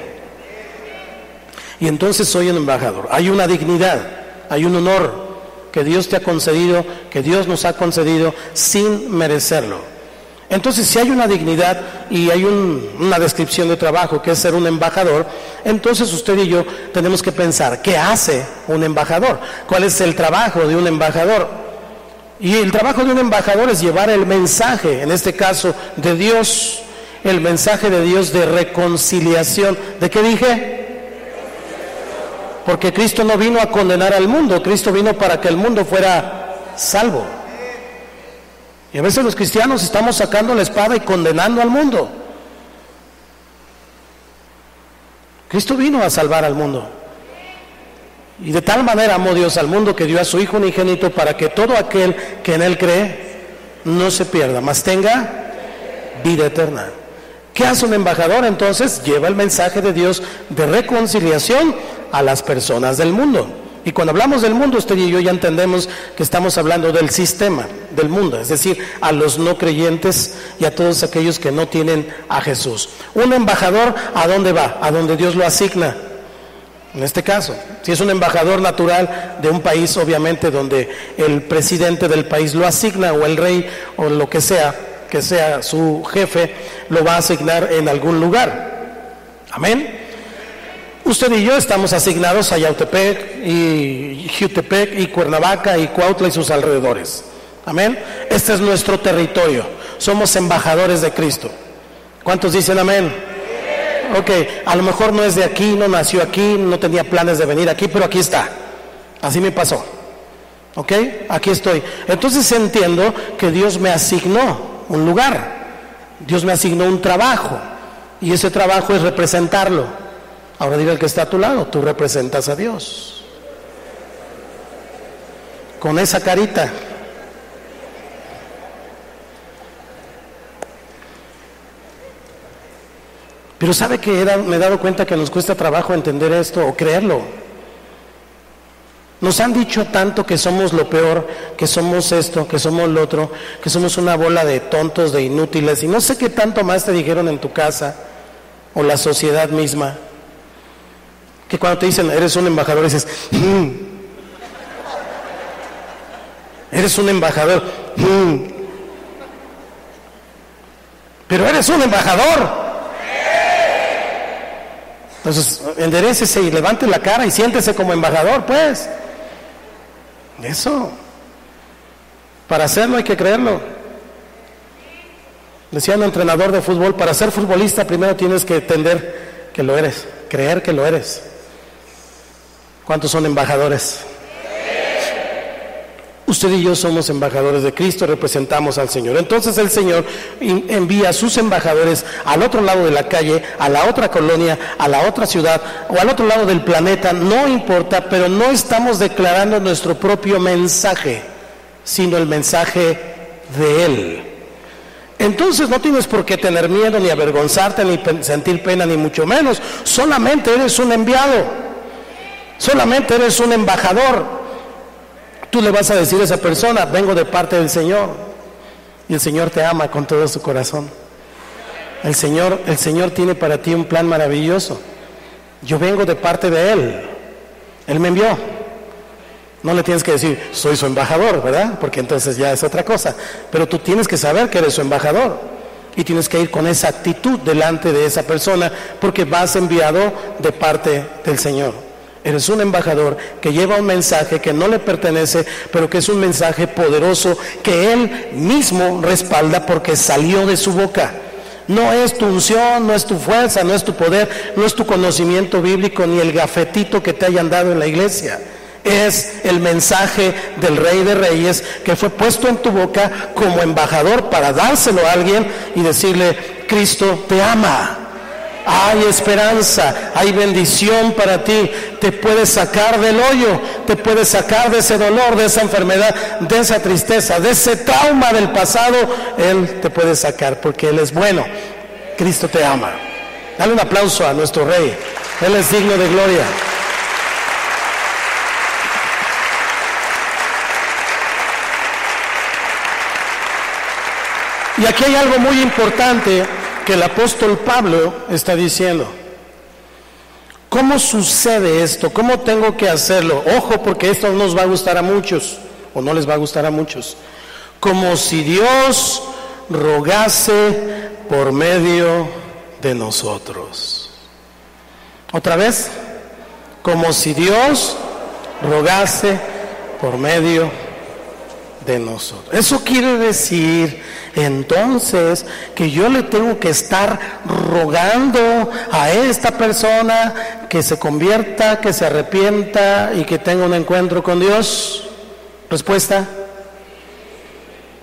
Y entonces soy un embajador. Hay una dignidad, hay un honor que Dios te ha concedido, que Dios nos ha concedido sin merecerlo. Entonces, si hay una dignidad y hay una descripción de trabajo que es ser un embajador, entonces usted y yo tenemos que pensar, ¿qué hace un embajador? ¿Cuál es el trabajo de un embajador? Y el trabajo de un embajador es llevar el mensaje, en este caso de Dios, el mensaje de Dios de reconciliación. ¿De qué dije? Porque Cristo no vino a condenar al mundo, Cristo vino para que el mundo fuera salvo. Y a veces los cristianos estamos sacando la espada y condenando al mundo. Cristo vino a salvar al mundo. Y de tal manera amó Dios al mundo que dio a su Hijo unigénito para que todo aquel que en Él cree no se pierda, mas tenga vida eterna. ¿Qué hace un embajador entonces? Lleva el mensaje de Dios de reconciliación a las personas del mundo. Y cuando hablamos del mundo, usted y yo ya entendemos que estamos hablando del sistema del mundo, es decir, a los no creyentes y a todos aquellos que no tienen a Jesús. Un embajador, ¿a dónde va? A donde Dios lo asigna. En este caso, si es un embajador natural de un país, obviamente donde el presidente del país lo asigna, o el rey, o lo que sea su jefe, lo va a asignar en algún lugar. Amén. Usted y yo estamos asignados a Yautepec y Jiutepec y Cuernavaca y Cuautla y sus alrededores. Amén. Este es nuestro territorio. Somos embajadores de Cristo. ¿Cuántos dicen amén? Ok, a lo mejor no es de aquí, no nació aquí, no tenía planes de venir aquí, pero aquí está. Así me pasó. Ok, aquí estoy. Entonces entiendo que Dios me asignó un lugar. Dios me asignó un trabajo. Y ese trabajo es representarlo. Ahora diga el que está a tu lado, tú representas a Dios. Con esa carita. Pero ¿sabe que me he dado cuenta que nos cuesta trabajo entender esto o creerlo? Nos han dicho tanto que somos lo peor, que somos esto, que somos lo otro, que somos una bola de tontos, de inútiles, y no sé qué tanto más te dijeron en tu casa o la sociedad misma. Que cuando te dicen, eres un embajador, dices, eres un embajador, pero eres un embajador. Entonces, enderécese y levante la cara y siéntese como embajador, pues. Eso. Para hacerlo hay que creerlo. Decía un entrenador de fútbol, para ser futbolista primero tienes que entender que lo eres, creer que lo eres. ¿Cuántos son embajadores? Usted y yo somos embajadores de Cristo, representamos al Señor. Entonces el Señor envía a sus embajadores al otro lado de la calle, a la otra colonia, a la otra ciudad o al otro lado del planeta, no importa, pero no estamos declarando nuestro propio mensaje, sino el mensaje de Él. Entonces no tienes por qué tener miedo, ni avergonzarte, ni sentir pena, ni mucho menos. Solamente eres un enviado, solamente eres un embajador. Tú le vas a decir a esa persona: vengo de parte del Señor. Y el Señor te ama con todo su corazón. El Señor tiene para ti un plan maravilloso. Yo vengo de parte de Él. Él me envió. No le tienes que decir: soy su embajador, ¿verdad? Porque entonces ya es otra cosa. Pero tú tienes que saber que eres su embajador. Y tienes que ir con esa actitud delante de esa persona, porque vas enviado de parte del Señor. Eres un embajador que lleva un mensaje que no le pertenece, pero que es un mensaje poderoso que Él mismo respalda porque salió de su boca. No es tu unción, no es tu fuerza, no es tu poder, no es tu conocimiento bíblico, ni el gafetito que te hayan dado en la iglesia. Es el mensaje del Rey de Reyes que fue puesto en tu boca como embajador para dárselo a alguien y decirle: Cristo te ama. Hay esperanza, hay bendición para ti. Te puede sacar del hoyo, te puede sacar de ese dolor, de esa enfermedad, de esa tristeza, de ese trauma del pasado. Él te puede sacar porque Él es bueno. Cristo te ama. Dale un aplauso a nuestro Rey. Él es digno de gloria. Y aquí hay algo muy importante que el apóstol Pablo está diciendo. ¿Cómo sucede esto? ¿Cómo tengo que hacerlo? Ojo, porque esto no nos va a gustar a muchos, o no les va a gustar a muchos. Como si Dios rogase por medio de nosotros. ¿Otra vez? Como si Dios rogase por medio de nosotros. Eso quiere decir entonces que yo le tengo que estar rogando a esta persona que se convierta, que se arrepienta y que tenga un encuentro con Dios. Respuesta: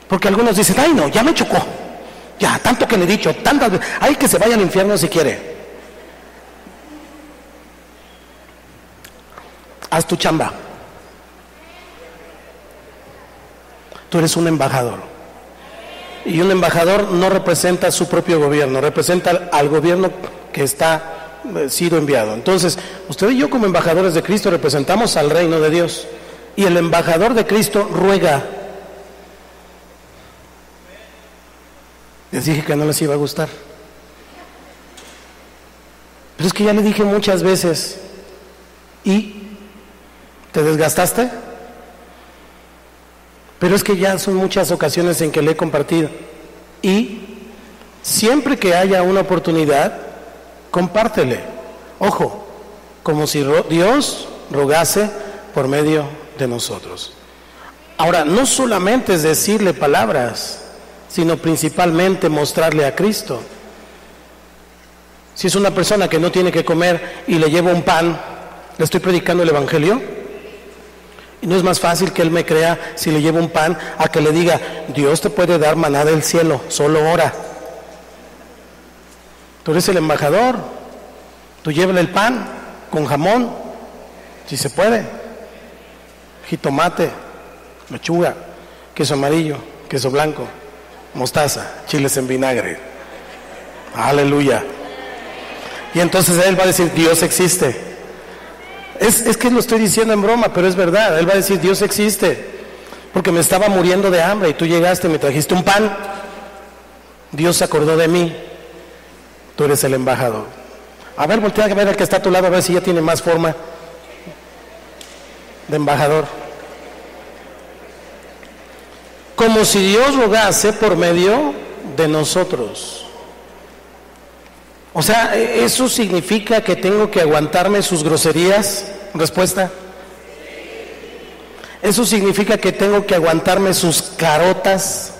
porque algunos dicen: ay no, ya me chocó, ya tanto que le he dicho, tantas veces, ay que se vaya al infierno si quiere. Haz tu chamba. Tú eres un embajador. Y un embajador no representa su propio gobierno, representa al gobierno que está sido enviado. Entonces, usted y yo como embajadores de Cristo representamos al reino de Dios. Y el embajador de Cristo ruega. Les dije que no les iba a gustar. Pero es que ya le dije muchas veces. ¿Y? ¿Te desgastaste? Pero es que ya son muchas ocasiones en que le he compartido. Y siempre que haya una oportunidad, compártele. Ojo, como si Dios rogase por medio de nosotros. Ahora, no solamente es decirle palabras, sino principalmente mostrarle a Cristo. Si es una persona que no tiene que comer y le llevo un pan, ¿le estoy predicando el Evangelio? Y no es más fácil que él me crea si le llevo un pan a que le diga: Dios te puede dar maná del cielo, solo ora. Tú eres el embajador. Tú llévale el pan con jamón, si se puede, jitomate, lechuga, queso amarillo, queso blanco, mostaza, chiles en vinagre. Aleluya. Y entonces él va a decir: Dios existe. Es que lo estoy diciendo en broma, pero es verdad. Él va a decir: Dios existe, porque me estaba muriendo de hambre y tú llegaste y me trajiste un pan. Dios se acordó de mí. Tú eres el embajador. A ver, voltea a ver al que está a tu lado, a ver si ya tiene más forma de embajador. Como si Dios rogase por medio de nosotros. O sea, ¿eso significa que tengo que aguantarme sus groserías? Respuesta: ¿eso significa que tengo que aguantarme sus carotas?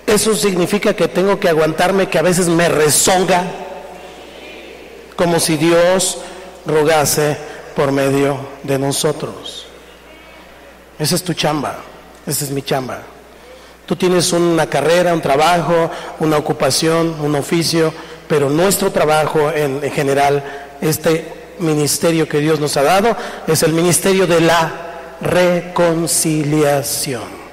¿Eso significa que tengo que aguantarme que a veces me rezonga? Como si Dios rogase por medio de nosotros. Esa es tu chamba, esa es mi chamba. Tú tienes una carrera, un trabajo, una ocupación, un oficio, pero nuestro trabajo en general, este ministerio que Dios nos ha dado, es el ministerio de la reconciliación.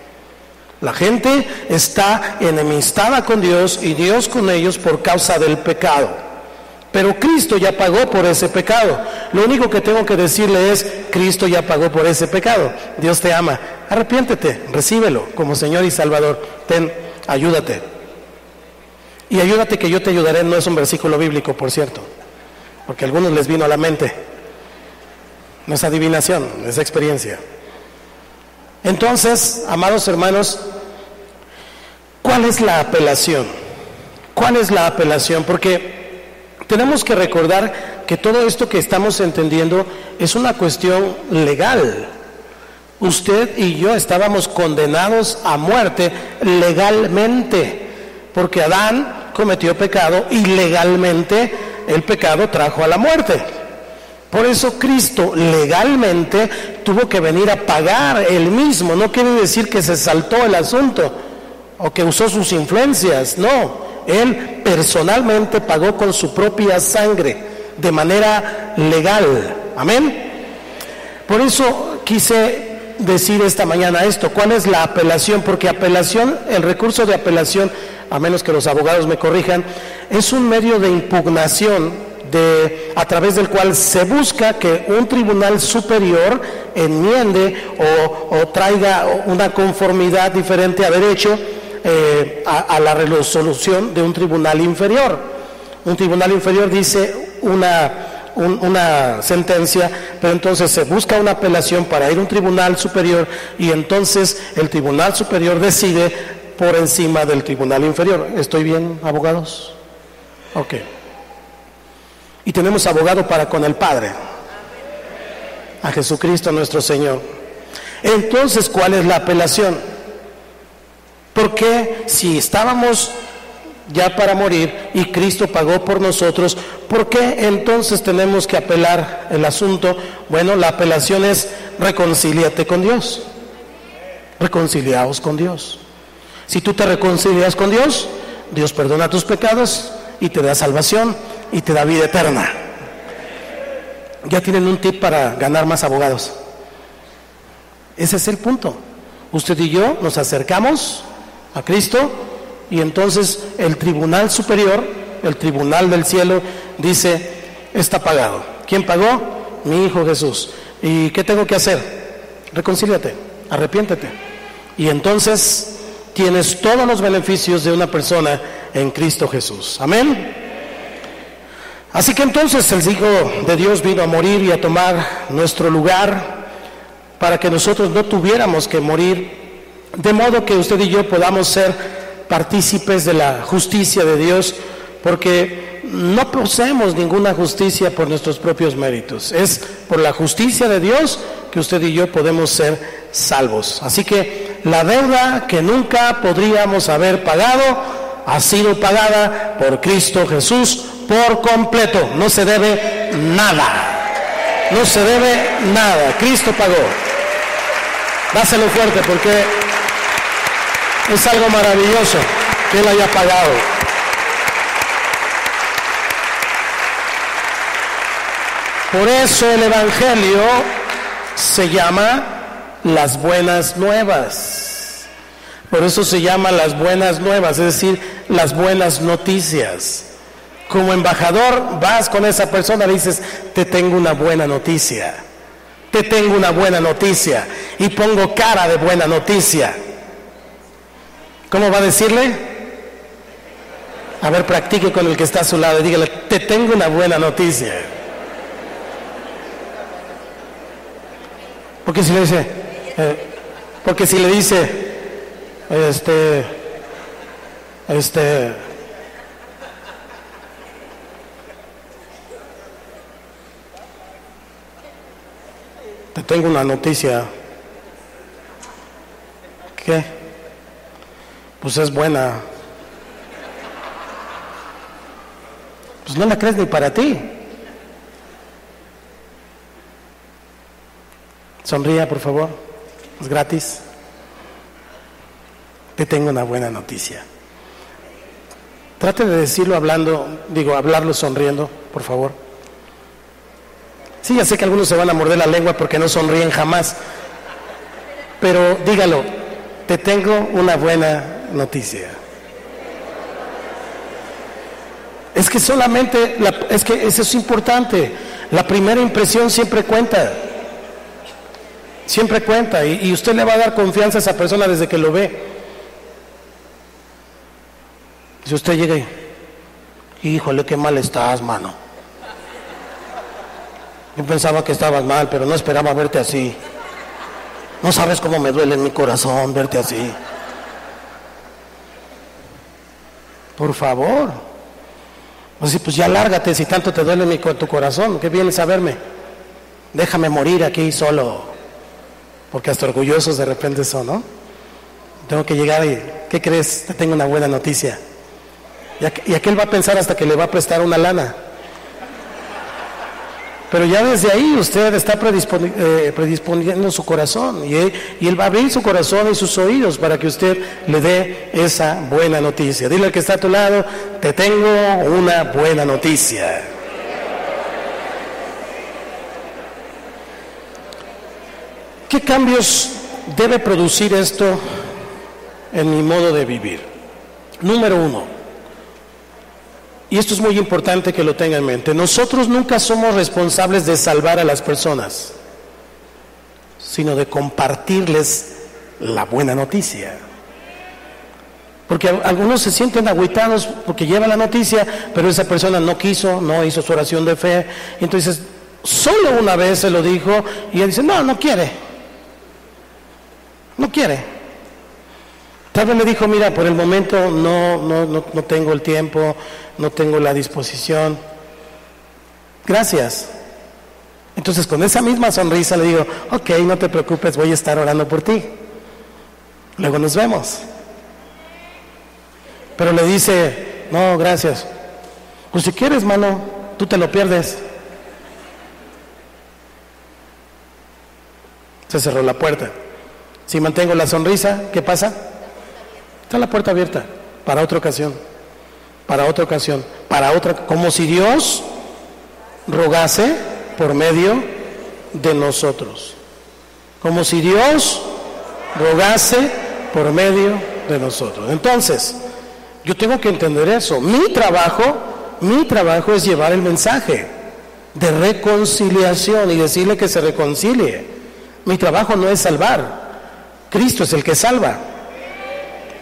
La gente está enemistada con Dios y Dios con ellos por causa del pecado. Pero Cristo ya pagó por ese pecado. Lo único que tengo que decirle es, Cristo ya pagó por ese pecado. Dios te ama. Arrepiéntete, recíbelo como Señor y Salvador. Ten, ayúdate. Y ayúdate que yo te ayudaré, no es un versículo bíblico, por cierto, porque a algunos les vino a la mente. No es adivinación, es experiencia. Entonces, amados hermanos, ¿cuál es la apelación? ¿Cuál es la apelación? Porque tenemos que recordar que todo esto que estamos entendiendo es una cuestión legal. Usted y yo estábamos condenados a muerte legalmente, porque Adán cometió pecado y legalmente el pecado trajo a la muerte. Por eso Cristo legalmente tuvo que venir a pagar él mismo. No quiere decir que se saltó el asunto o que usó sus influencias, no. Él personalmente pagó con su propia sangre, de manera legal. Amén. Por eso quise decir esta mañana esto. ¿Cuál es la apelación? Porque apelación, el recurso de apelación, a menos que los abogados me corrijan, es un medio de impugnación a través del cual se busca que un tribunal superior enmiende o traiga una conformidad diferente a derecho a la resolución de un tribunal inferior. Un tribunal inferior dice una sentencia, pero entonces se busca una apelación para ir a un tribunal superior y entonces el tribunal superior decide por encima del tribunal inferior. ¿Estoy bien, abogados? Ok. Y tenemos abogado para con el Padre, a Jesucristo nuestro Señor. Entonces, ¿cuál es la apelación? Porque si estábamos ya para morir y Cristo pagó por nosotros, ¿por qué entonces tenemos que apelar el asunto? Bueno, la apelación es reconcíliate con Dios. Reconciliaos con Dios. Si tú te reconcilias con Dios, Dios perdona tus pecados y te da salvación y te da vida eterna. Ya tienen un tip para ganar más abogados. Ese es el punto. Usted y yo nos acercamos a Cristo y entonces el tribunal superior, el tribunal del cielo, dice, está pagado. ¿Quién pagó? Mi Hijo Jesús. ¿Y qué tengo que hacer? Reconcíliate, arrepiéntete. Y entonces tienes todos los beneficios de una persona en Cristo Jesús. Amén. Así que entonces el Hijo de Dios vino a morir y a tomar nuestro lugar para que nosotros no tuviéramos que morir, de modo que usted y yo podamos ser partícipes de la justicia de Dios, porque no poseemos ninguna justicia por nuestros propios méritos. Es por la justicia de Dios que usted y yo podemos ser salvos. Así que la deuda que nunca podríamos haber pagado ha sido pagada por Cristo Jesús por completo. No se debe nada. No se debe nada. Cristo pagó. Dáselo fuerte porque es algo maravilloso que Él haya pagado. Por eso el Evangelio se llama las buenas nuevas. Por eso se llama las buenas nuevas, es decir, las buenas noticias. Como embajador vas con esa persona y le dices, te tengo una buena noticia. Te tengo una buena noticia. Y pongo cara de buena noticia. ¿Cómo va a decirle? A ver, practique con el que está a su lado y dígale, te tengo una buena noticia. Porque si le dice, te tengo una noticia. ¿Qué? Pues es buena. Pues no la crees ni para ti. Sonría, por favor. Es gratis. Te tengo una buena noticia. Trate de decirlo hablarlo sonriendo, por favor. Sí, ya sé que algunos se van a morder la lengua porque no sonríen jamás. Pero dígalo, te tengo una buena noticia. Es que eso es importante. La primera impresión siempre cuenta. Siempre cuenta. Y usted le va a dar confianza a esa persona desde que lo ve. Si usted llega y, híjole, qué mal estás, mano. Yo pensaba que estabas mal, pero no esperaba verte así. No sabes cómo me duele en mi corazón verte así. Por favor. Pues ya lárgate si tanto te duele tu corazón. ¿Qué vienes a verme? Déjame morir aquí solo. Porque hasta orgullosos de repente son, ¿no? Tengo que llegar y, ¿qué crees? Te tengo una buena noticia. Y aquel va a pensar hasta que le va a prestar una lana. Pero ya desde ahí usted está predisponiendo su corazón y él va a abrir su corazón y sus oídos para que usted le dé esa buena noticia. Dile al que está a tu lado, te tengo una buena noticia. ¿Qué cambios debe producir esto en mi modo de vivir? Número 1. Y esto es muy importante que lo tenga en mente. Nosotros nunca somos responsables de salvar a las personas, sino de compartirles la buena noticia. Porque algunos se sienten agüitados porque lleva la noticia, pero esa persona no hizo su oración de fe. Entonces, solo una vez se lo dijo y él dice, no quiere. Tal vez le dijo, mira, por el momento no tengo el tiempo, no tengo la disposición. Gracias. Entonces con esa misma sonrisa le digo, ok, no te preocupes, voy a estar orando por ti. Luego nos vemos. Pero le dice, no, gracias. Pues si quieres, mano, tú te lo pierdes. Se cerró la puerta. Si mantengo la sonrisa, ¿qué pasa? Está la puerta abierta para otra ocasión, como si Dios rogase por medio de nosotros, como si Dios rogase por medio de nosotros. Entonces, yo tengo que entender eso. Mi trabajo es llevar el mensaje de reconciliación y decirle que se reconcilie. Mi trabajo no es salvar. Cristo es el que salva.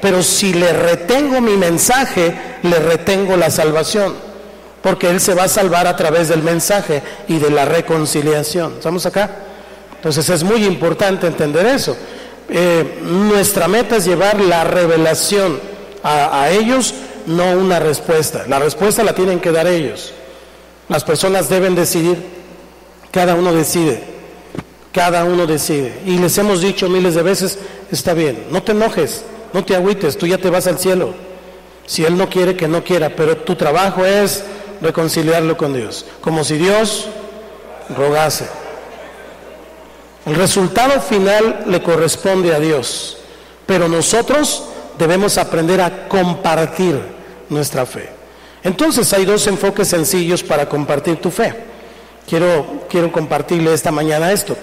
Pero si le retengo mi mensaje, le retengo la salvación, porque Él se va a salvar a través del mensaje y de la reconciliación. ¿Estamos acá? Entonces es muy importante entender eso. Nuestra meta es llevar la revelación a ellos, no una respuesta. La respuesta la tienen que dar ellos. Las personas deben decidir, cada uno decide. Y les hemos dicho miles de veces, está bien, no te enojes. No te agüites, tú ya te vas al cielo. Si Él no quiere, que no quiera, pero tu trabajo es reconciliarlo con Dios, como si Dios rogase. El resultado final le corresponde a Dios, pero nosotros debemos aprender a compartir nuestra fe. Entonces hay 2 enfoques sencillos para compartir tu fe. Quiero compartirle esta mañana esto,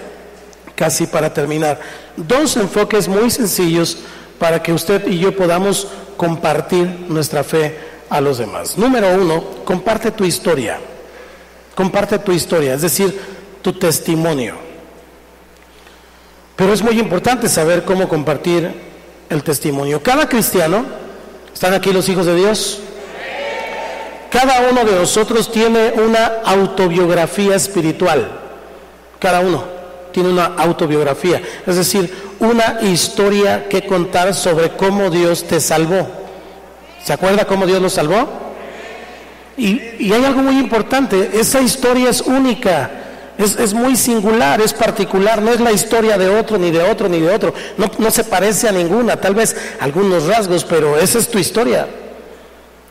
casi para terminar. 2 enfoques muy sencillos para que usted y yo podamos compartir nuestra fe a los demás. Número 1, comparte tu historia. Es decir, tu testimonio. Pero es muy importante saber cómo compartir el testimonio. Cada cristiano, ¿están aquí los hijos de Dios? Cada uno de nosotros tiene una autobiografía espiritual. Cada uno tiene una autobiografía, es decir, una historia que contar sobre cómo Dios te salvó. ¿Se acuerda cómo Dios nos salvó? Y hay algo muy importante, esa historia es única, es muy singular, es particular, no es la historia de otro, ni de otro, ni de otro, no se parece a ninguna, tal vez algunos rasgos, pero esa es tu historia.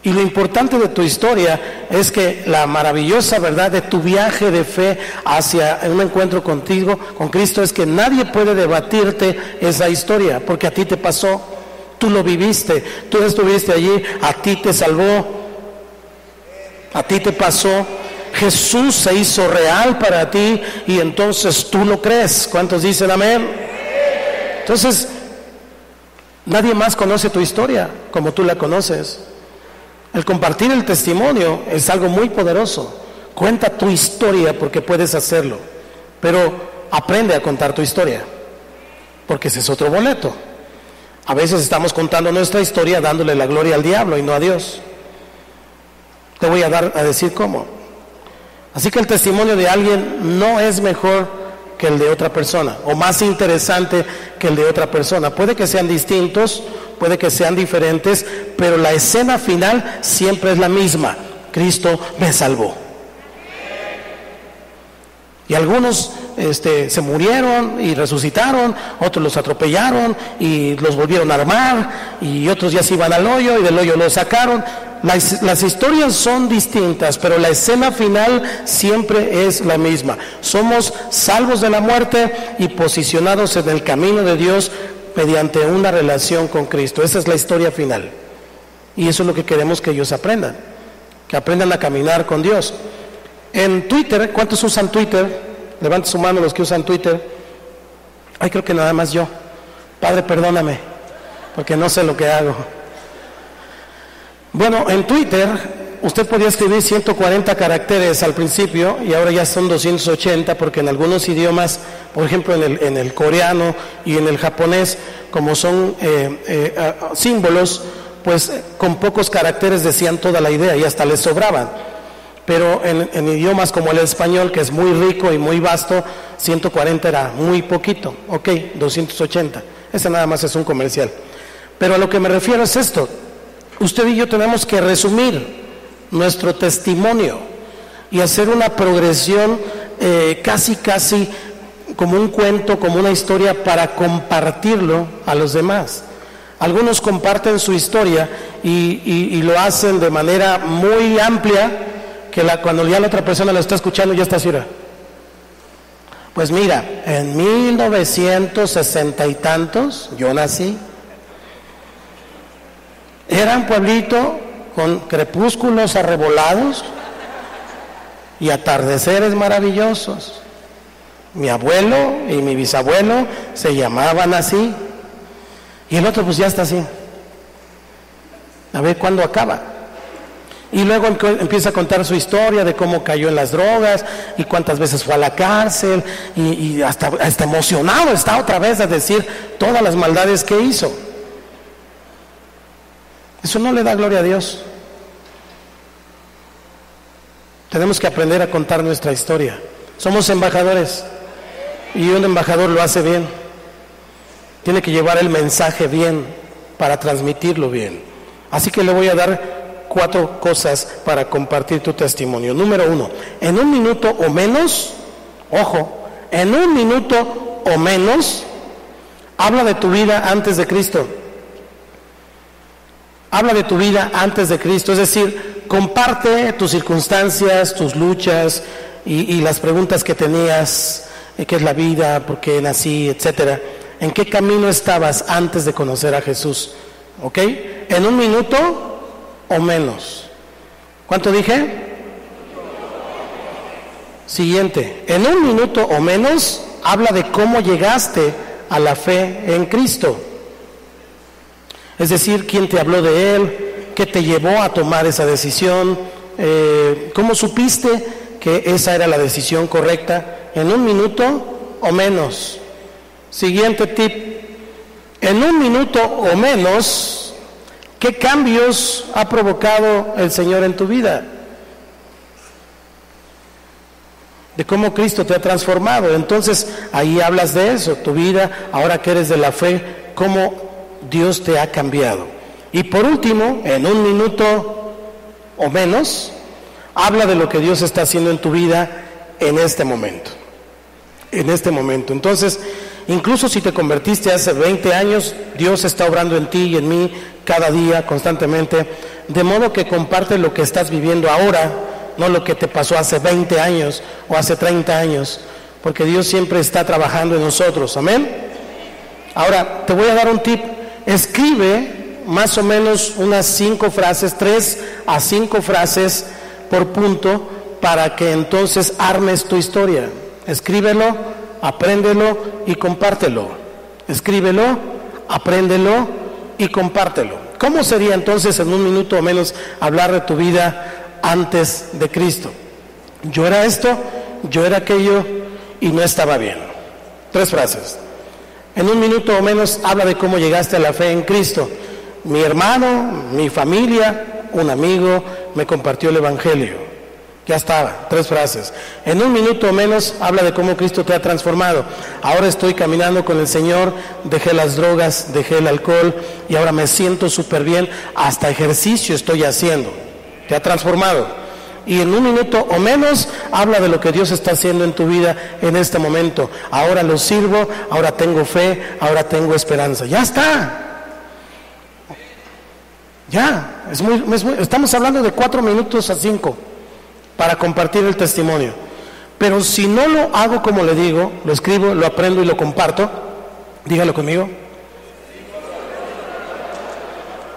Y lo importante de tu historia es que la maravillosa verdad de tu viaje de fe hacia un encuentro contigo, con Cristo, es que nadie puede debatirte esa historia, porque a ti te pasó, tú lo viviste, tú estuviste allí, a ti te salvó, a ti te pasó. Jesús se hizo real para ti y entonces tú lo crees. ¿Cuántos dicen amén? Entonces, nadie más conoce tu historia como tú la conoces. El compartir el testimonio es algo muy poderoso. Cuenta tu historia porque puedes hacerlo, pero aprende a contar tu historia, porque ese es otro boleto. A veces estamos contando nuestra historia dándole la gloria al diablo y no a Dios. Te voy a decir cómo. Así que el testimonio de alguien no es mejor que el de otra persona, o más interesante que el de otra persona. Puede que sean distintos, puede que sean diferentes, pero la escena final siempre es la misma. Cristo me salvó. Y algunos se murieron y resucitaron, otros los atropellaron y los volvieron a armar, y otros ya se iban al hoyo y del hoyo los sacaron. Las historias son distintas, pero la escena final siempre es la misma. Somos salvos de la muerte y posicionados en el camino de Dios mediante una relación con Cristo. Esa es la historia final. Y eso es lo que queremos que ellos aprendan, que aprendan a caminar con Dios. En Twitter, ¿cuántos usan Twitter? Levanten su mano los que usan Twitter. Ay, creo que nada más yo. Padre, perdóname, porque no sé lo que hago. Bueno, en Twitter usted podía escribir 140 caracteres al principio y ahora ya son 280, porque en algunos idiomas, por ejemplo en el coreano y en el japonés, como son símbolos, pues con pocos caracteres decían toda la idea y hasta les sobraban. Pero en idiomas como el español, que es muy rico y muy vasto, 140 era muy poquito. Ok, 280. Ese nada más es un comercial. Pero a lo que me refiero es esto. Usted y yo tenemos que resumir nuestro testimonio y hacer una progresión casi como un cuento, como una historia, para compartirlo a los demás. Algunos comparten su historia y lo hacen de manera muy amplia, que cuando ya la otra persona lo está escuchando ya está así. Pues mira, en 1960 y tantos yo nací. Era un pueblito con crepúsculos arrebolados y atardeceres maravillosos. Mi abuelo y mi bisabuelo se llamaban así. Y el otro pues ya está así. A ver cuándo acaba. Y luego empieza a contar su historia de cómo cayó en las drogas y cuántas veces fue a la cárcel y hasta emocionado está otra vez a decir todas las maldades que hizo. Eso no le da gloria a Dios. Tenemos que aprender a contar nuestra historia. Somos embajadores y un embajador lo hace bien. Tiene que llevar el mensaje bien para transmitirlo bien. Así que le voy a dar 4 cosas para compartir tu testimonio. Número 1, en 1 minuto o menos, ojo, en 1 minuto o menos, habla de tu vida antes de Cristo. Habla de tu vida antes de Cristo, es decir, comparte tus circunstancias, tus luchas y las preguntas que tenías, qué es la vida, por qué nací, etcétera. ¿En qué camino estabas antes de conocer a Jesús? ¿Ok? En 1 minuto o menos. ¿Cuánto dije? Siguiente, en 1 minuto o menos, habla de cómo llegaste a la fe en Cristo. Es decir, quién te habló de Él, qué te llevó a tomar esa decisión, cómo supiste que esa era la decisión correcta. En 1 minuto o menos. Siguiente tip, en 1 minuto o menos, ¿qué cambios ha provocado el Señor en tu vida? De cómo Cristo te ha transformado. Entonces, ahí hablas de eso, tu vida, ahora que eres de la fe, cómo Dios te ha cambiado. Y por último, en 1 minuto o menos, habla de lo que Dios está haciendo en tu vida en este momento. En este momento. Entonces, incluso si te convertiste hace 20 años, Dios está obrando en ti y en mí cada día, constantemente. de modo que comparte lo que estás viviendo ahora, no lo que te pasó hace 20 años o hace 30 años, porque Dios siempre está trabajando en nosotros, amén. Ahora, te voy a dar un tip, escribe más o menos unas 5 frases, 3 a 5 frases por punto, para que entonces armes tu historia. Escríbelo, apréndelo y compártelo. Escríbelo, apréndelo y compártelo. ¿Cómo sería entonces en un minuto o menos hablar de tu vida antes de Cristo? Yo era esto, yo era aquello y no estaba bien. 3 frases. En un minuto o menos habla de cómo llegaste a la fe en Cristo. Mi hermano, mi familia, un amigo me compartió el Evangelio. Ya estaba, 3 frases. En un minuto o menos habla de cómo Cristo te ha transformado. Ahora estoy caminando con el Señor, dejé las drogas, dejé el alcohol y ahora me siento súper bien, hasta ejercicio estoy haciendo. Te ha transformado. Y en un minuto o menos habla de lo que Dios está haciendo en tu vida en este momento. Ahora lo sirvo, ahora tengo fe, ahora tengo esperanza. Ya está. Ya, estamos hablando de 4 minutos a 5 para compartir el testimonio. Pero si no lo hago como le digo, lo escribo, lo aprendo y lo comparto, dígalo conmigo,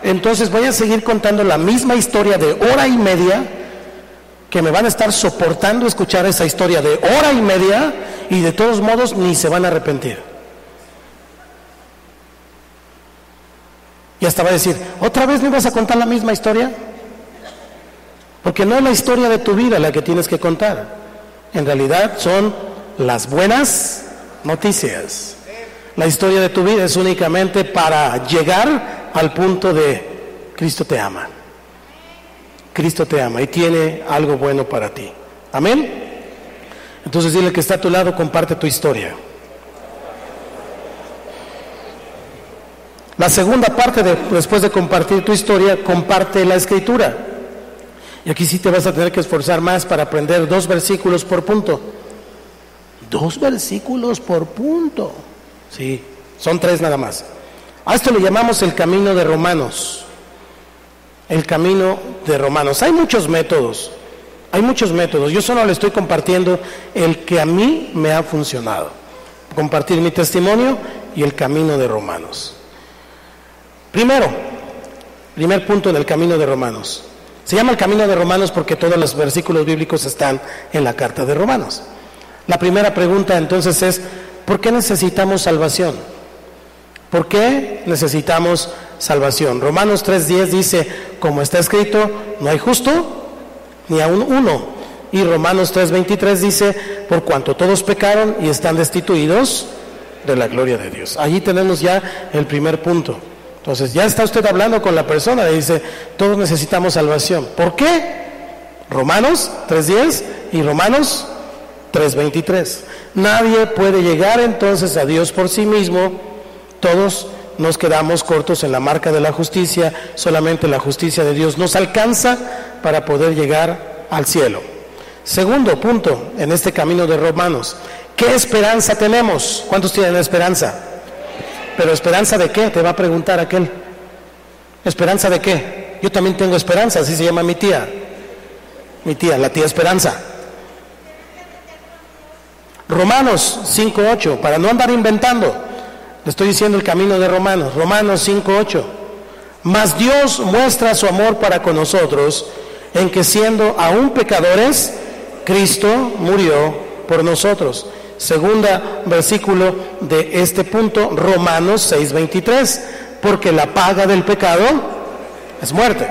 entonces voy a seguir contando la misma historia de hora y media, que me van a estar soportando escuchar esa historia de hora y media, y de todos modos ni se van a arrepentir. Y hasta va a decir, ¿otra vez me vas a contar la misma historia? Porque no es la historia de tu vida la que tienes que contar. En realidad son las buenas noticias. La historia de tu vida es únicamente para llegar al punto de Cristo te ama. Cristo te ama y tiene algo bueno para ti. Amén. Entonces dile que está a tu lado, comparte tu historia. La segunda parte, después de compartir tu historia, comparte la Escritura. Y aquí sí te vas a tener que esforzar más para aprender 2 versículos por punto. 2 versículos por punto. Sí, son 3 nada más. A esto le llamamos el camino de Romanos. El camino de Romanos. Hay muchos métodos. Yo solo le estoy compartiendo el que a mí me ha funcionado. Compartir mi testimonio y el camino de Romanos. Primer punto en el camino de Romanos. Se llama el camino de Romanos porque todos los versículos bíblicos están en la carta de Romanos. La primera pregunta entonces es, ¿por qué necesitamos salvación? ¿Por qué necesitamos salvación? Romanos 3:10 dice, como está escrito, no hay justo ni aun uno. Y Romanos 3:23 dice, por cuanto todos pecaron y están destituidos de la gloria de Dios. Allí tenemos ya el primer punto. Entonces ya está usted hablando con la persona, le dice, todos necesitamos salvación. ¿Por qué? Romanos 3:10 y Romanos 3:23. Nadie puede llegar entonces a Dios por sí mismo. Todos nos quedamos cortos en la marca de la justicia. Solamente la justicia de Dios nos alcanza para poder llegar al cielo. Segundo punto en este camino de Romanos, ¿qué esperanza tenemos? ¿Cuántos tienen esperanza? ¿Pero esperanza de qué? Te va a preguntar aquel. ¿Esperanza de qué? Yo también tengo esperanza, así se llama mi tía. Mi tía, la tía Esperanza. Romanos 5:8, para no andar inventando, le estoy diciendo el camino de Romanos. Romanos 5:8. Mas Dios muestra su amor para con nosotros, en que siendo aún pecadores, Cristo murió por nosotros. Segunda versículo de este punto, Romanos 6:23, porque la paga del pecado es muerte,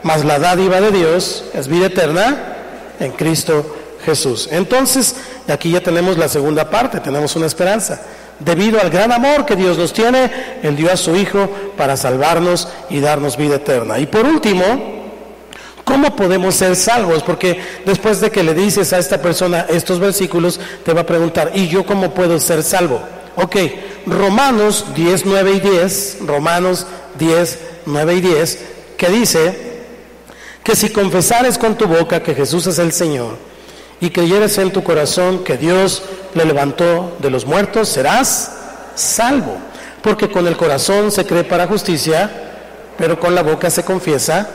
mas la dádiva de Dios es vida eterna en Cristo Jesús. Entonces, aquí ya tenemos la segunda parte, tenemos una esperanza. Debido al gran amor que Dios nos tiene, Él dio a su Hijo para salvarnos y darnos vida eterna. Y por último, ¿cómo podemos ser salvos? Porque después de que le dices a esta persona estos versículos, te va a preguntar, ¿y yo cómo puedo ser salvo? Ok, Romanos 10:9 y 10, Romanos 10:9 y 10, que dice que si confesares con tu boca que Jesús es el Señor y creyeres en tu corazón que Dios le levantó de los muertos, serás salvo. Porque con el corazón se cree para justicia, pero con la boca se confiesa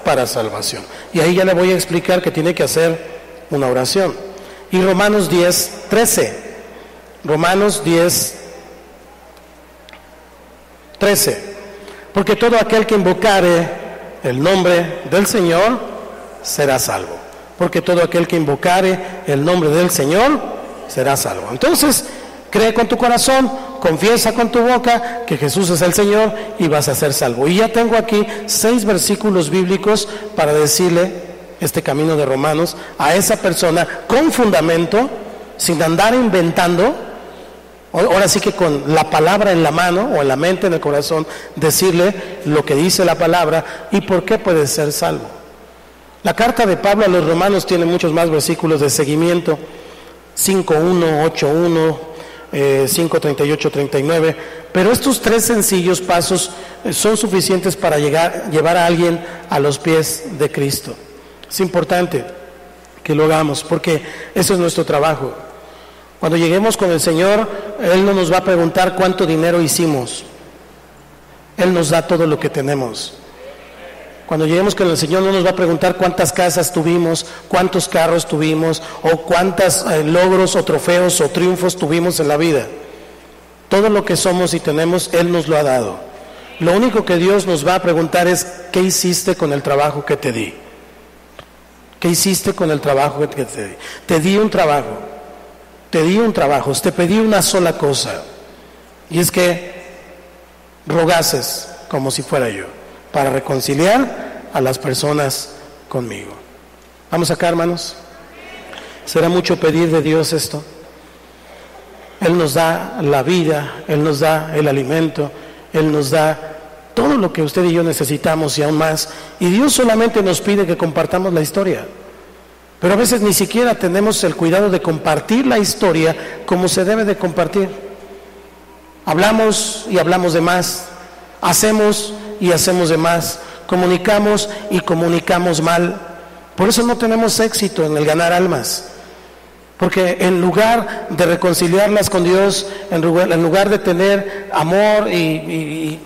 para salvación. Y ahí ya le voy a explicar que tiene que hacer una oración. Y Romanos 10:13. Romanos 10:13. Porque todo aquel que invocare el nombre del Señor será salvo. Porque todo aquel que invocare el nombre del Señor será salvo. Entonces, cree con tu corazón, confiesa con tu boca que Jesús es el Señor y vas a ser salvo. Y ya tengo aquí 6 versículos bíblicos para decirle este camino de Romanos a esa persona con fundamento, sin andar inventando. Ahora sí que con la palabra en la mano o en la mente, en el corazón, decirle lo que dice la palabra y por qué puede ser salvo. La carta de Pablo a los Romanos tiene muchos más versículos de seguimiento: 5:1, 8:1, 5:38, 39, pero estos 3 sencillos pasos son suficientes para llevar a alguien a los pies de Cristo. Es importante que lo hagamos porque eso es nuestro trabajo. Cuando lleguemos con el Señor, Él no nos va a preguntar cuánto dinero hicimos. Él nos da todo lo que tenemos. Cuando lleguemos con el Señor no nos va a preguntar cuántas casas tuvimos, cuántos carros tuvimos, o cuántos logros o trofeos o triunfos tuvimos en la vida. Todo lo que somos y tenemos, Él nos lo ha dado. Lo único que Dios nos va a preguntar es: ¿qué hiciste con el trabajo que te di? ¿Qué hiciste con el trabajo que te di? Te di un trabajo, te pedí una sola cosa, y es que rogases como si fuera yo, para reconciliar a las personas conmigo. Vamos acá, hermanos. ¿Será mucho pedir de Dios esto? Él nos da la vida, Él nos da el alimento, Él nos da todo lo que usted y yo necesitamos y aún más. Y Dios solamente nos pide que compartamos la historia. Pero a veces ni siquiera tenemos el cuidado de compartir la historia como se debe de compartir. Hablamos y hablamos de más, hacemos y hacemos de más, comunicamos y comunicamos mal. Por eso no tenemos éxito en el ganar almas. Porque en lugar de reconciliarlas con Dios, en lugar de tener amor y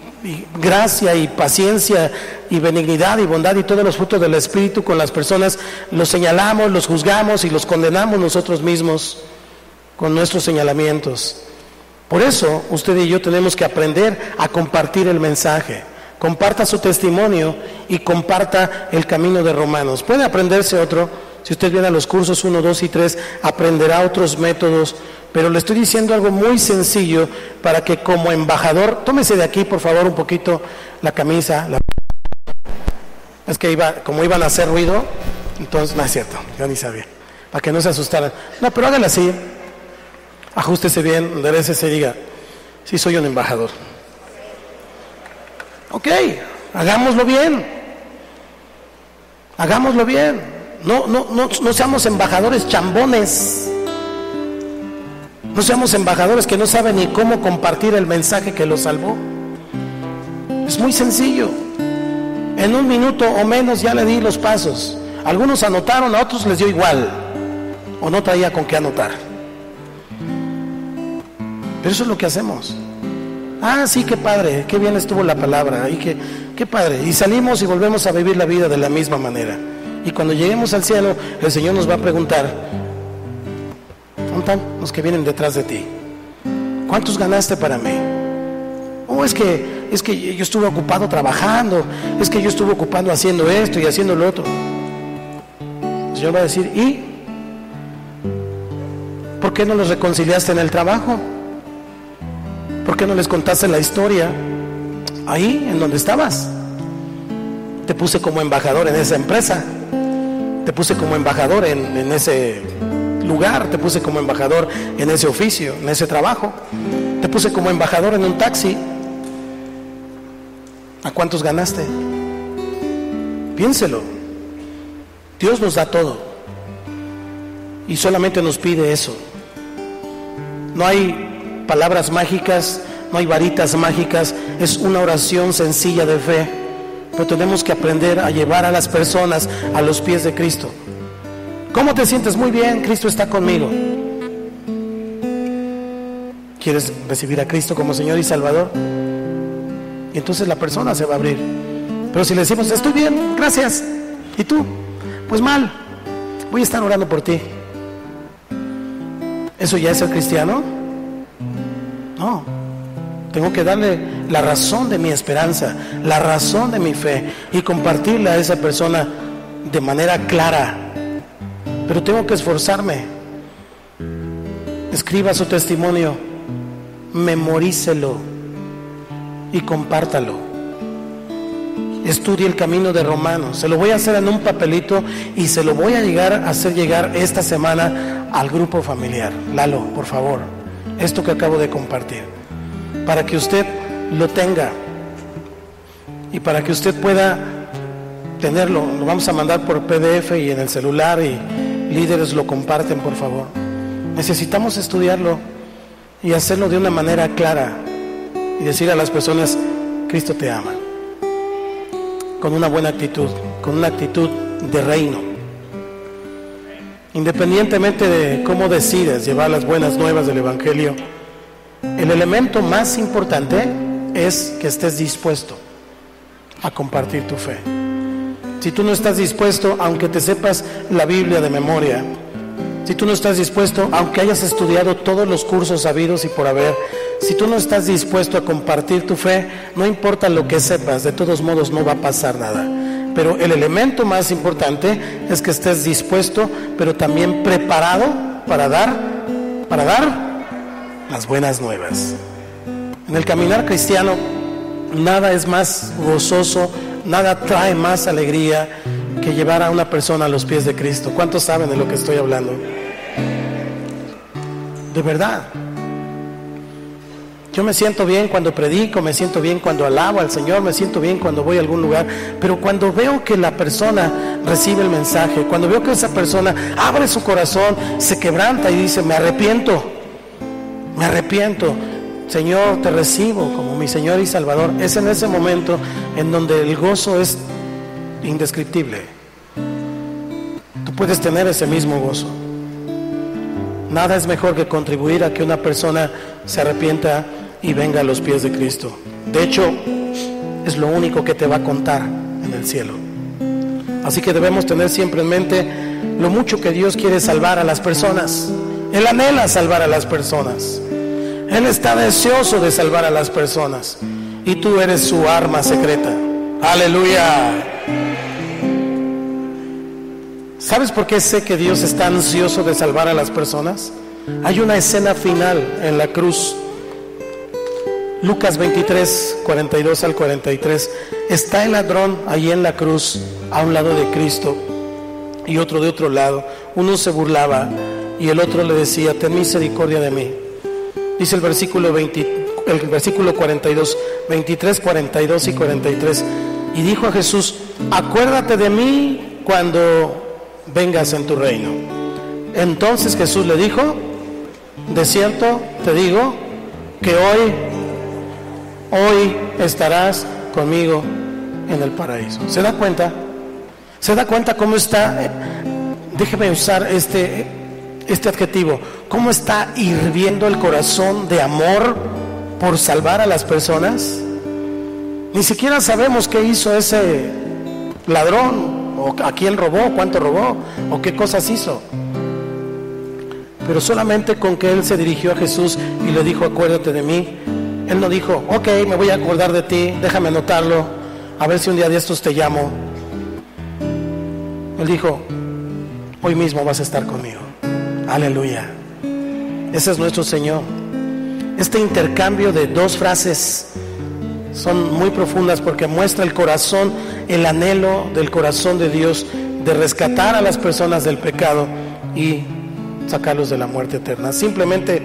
gracia y paciencia y benignidad y bondad y todos los frutos del Espíritu con las personas, los señalamos, los juzgamos y los condenamos nosotros mismos con nuestros señalamientos. Por eso usted y yo tenemos que aprender a compartir el mensaje. Comparta su testimonio y comparta el camino de Romanos. Puede aprenderse otro. Si usted viene a los cursos 1, 2 y 3, aprenderá otros métodos, pero le estoy diciendo algo muy sencillo para que como embajador, tómese de aquí por favor un poquito la camisa. Es que como iban a hacer ruido, entonces no es cierto, yo ni sabía, para que no se asustaran. No, pero hágale así, ajústese bien, enderécese y diga: sí, soy un embajador. Ok, hagámoslo bien, hagámoslo bien. No seamos embajadores chambones. No seamos embajadores que no saben ni cómo compartir el mensaje que los salvó. Es muy sencillo. En 1 minuto o menos ya le di los pasos. Algunos anotaron, a otros les dio igual, o no traía con qué anotar. Pero eso es lo que hacemos. Ah, sí, qué padre, qué bien estuvo la palabra, y qué padre. Y salimos y volvemos a vivir la vida de la misma manera. Y cuando lleguemos al cielo, el Señor nos va a preguntar: ¿dónde están los que vienen detrás de ti? ¿Cuántos ganaste para mí? Oh, es que yo estuve ocupado trabajando, es que yo estuve ocupado haciendo esto y haciendo lo otro. El Señor va a decir: ¿y por qué no los reconciliaste en el trabajo? ¿Por qué no les contaste la historia ahí en donde estabas? Te puse como embajador en esa empresa, te puse como embajador en ese lugar, te puse como embajador en ese oficio, en ese trabajo, te puse como embajador en un taxi. ¿A cuántos ganaste? Piénselo. Dios nos da todo y solamente nos pide eso. No hay palabras mágicas, no hay varitas mágicas, es una oración sencilla de fe. Pero tenemos que aprender a llevar a las personas a los pies de Cristo. ¿Cómo te sientes? Muy bien, Cristo está conmigo. ¿Quieres recibir a Cristo como Señor y Salvador? Y entonces la persona se va a abrir. Pero si le decimos, estoy bien, gracias, ¿y tú? Pues mal, voy a estar orando por ti. ¿Eso ya es ser cristiano? No. Tengo que darle la razón de mi esperanza, la razón de mi fe y compartirla a esa persona de manera clara. Pero tengo que esforzarme. Escriba su testimonio, memorícelo y compártalo. Estudie el camino de Romanos. Se lo voy a hacer en un papelito y se lo voy a hacer llegar esta semana al grupo familiar. Lalo, por favor, esto que acabo de compartir, para que usted lo tenga y para que usted pueda tenerlo. Lo vamos a mandar por PDF y en el celular, y líderes lo comparten, por favor. Necesitamos estudiarlo y hacerlo de una manera clara y decir a las personas: Cristo te ama, con una buena actitud, con una actitud de reino. Independientemente de cómo decides llevar las buenas nuevas del Evangelio, el elemento más importante es que estés dispuesto a compartir tu fe. Si tú no estás dispuesto, aunque te sepas la Biblia de memoria, si tú no estás dispuesto, aunque hayas estudiado todos los cursos habidos y por haber, si tú no estás dispuesto a compartir tu fe, no importa lo que sepas, de todos modos no va a pasar nada. Pero el elemento más importante es que estés dispuesto, pero también preparado para dar las buenas nuevas. En el caminar cristiano, nada es más gozoso, nada trae más alegría que llevar a una persona a los pies de Cristo. ¿Cuántos saben de lo que estoy hablando? De verdad. Yo me siento bien cuando predico, me siento bien cuando alabo al Señor, me siento bien cuando voy a algún lugar, pero cuando veo que la persona recibe el mensaje, cuando veo que esa persona abre su corazón, se quebranta y dice: me arrepiento, Señor, te recibo como mi Señor y Salvador, es en ese momento en donde el gozo es indescriptible. Tú puedes tener ese mismo gozo. Nada es mejor que contribuir a que una persona se arrepienta y venga a los pies de Cristo. De hecho, es lo único que te va a contar en el cielo. Así que debemos tener siempre en mente lo mucho que Dios quiere salvar a las personas. Él anhela salvar a las personas. Él está deseoso de salvar a las personas. Y tú eres su arma secreta. ¡Aleluya! ¿Sabes por qué sé que Dios está ansioso de salvar a las personas? Hay una escena final en la cruz. Lucas 23, 42 al 43. Está el ladrón ahí en la cruz, a un lado de Cristo y otro de otro lado. Uno se burlaba y el otro le decía: ten misericordia de mí. Dice el versículo 42, 23, 42 y 43. Y dijo a Jesús: acuérdate de mí cuando vengas en tu reino. Entonces Jesús le dijo: de cierto te digo que hoy estarás conmigo en el paraíso. ¿Se da cuenta? ¿Se da cuenta cómo está? Déjeme usar este adjetivo. ¿Cómo está hirviendo el corazón de amor por salvar a las personas? Ni siquiera sabemos qué hizo ese ladrón, o a quién robó, cuánto robó, o qué cosas hizo. Pero solamente con que él se dirigió a Jesús y le dijo: acuérdate de mí. Él no dijo: ok, me voy a acordar de ti, déjame anotarlo, a ver si un día de estos te llamo. Él dijo: hoy mismo vas a estar conmigo. Aleluya. Ese es nuestro Señor. Este intercambio de dos frases son muy profundas porque muestra el corazón, el anhelo del corazón de Dios de rescatar a las personas del pecado y sacarlos de la muerte eterna. Simplemente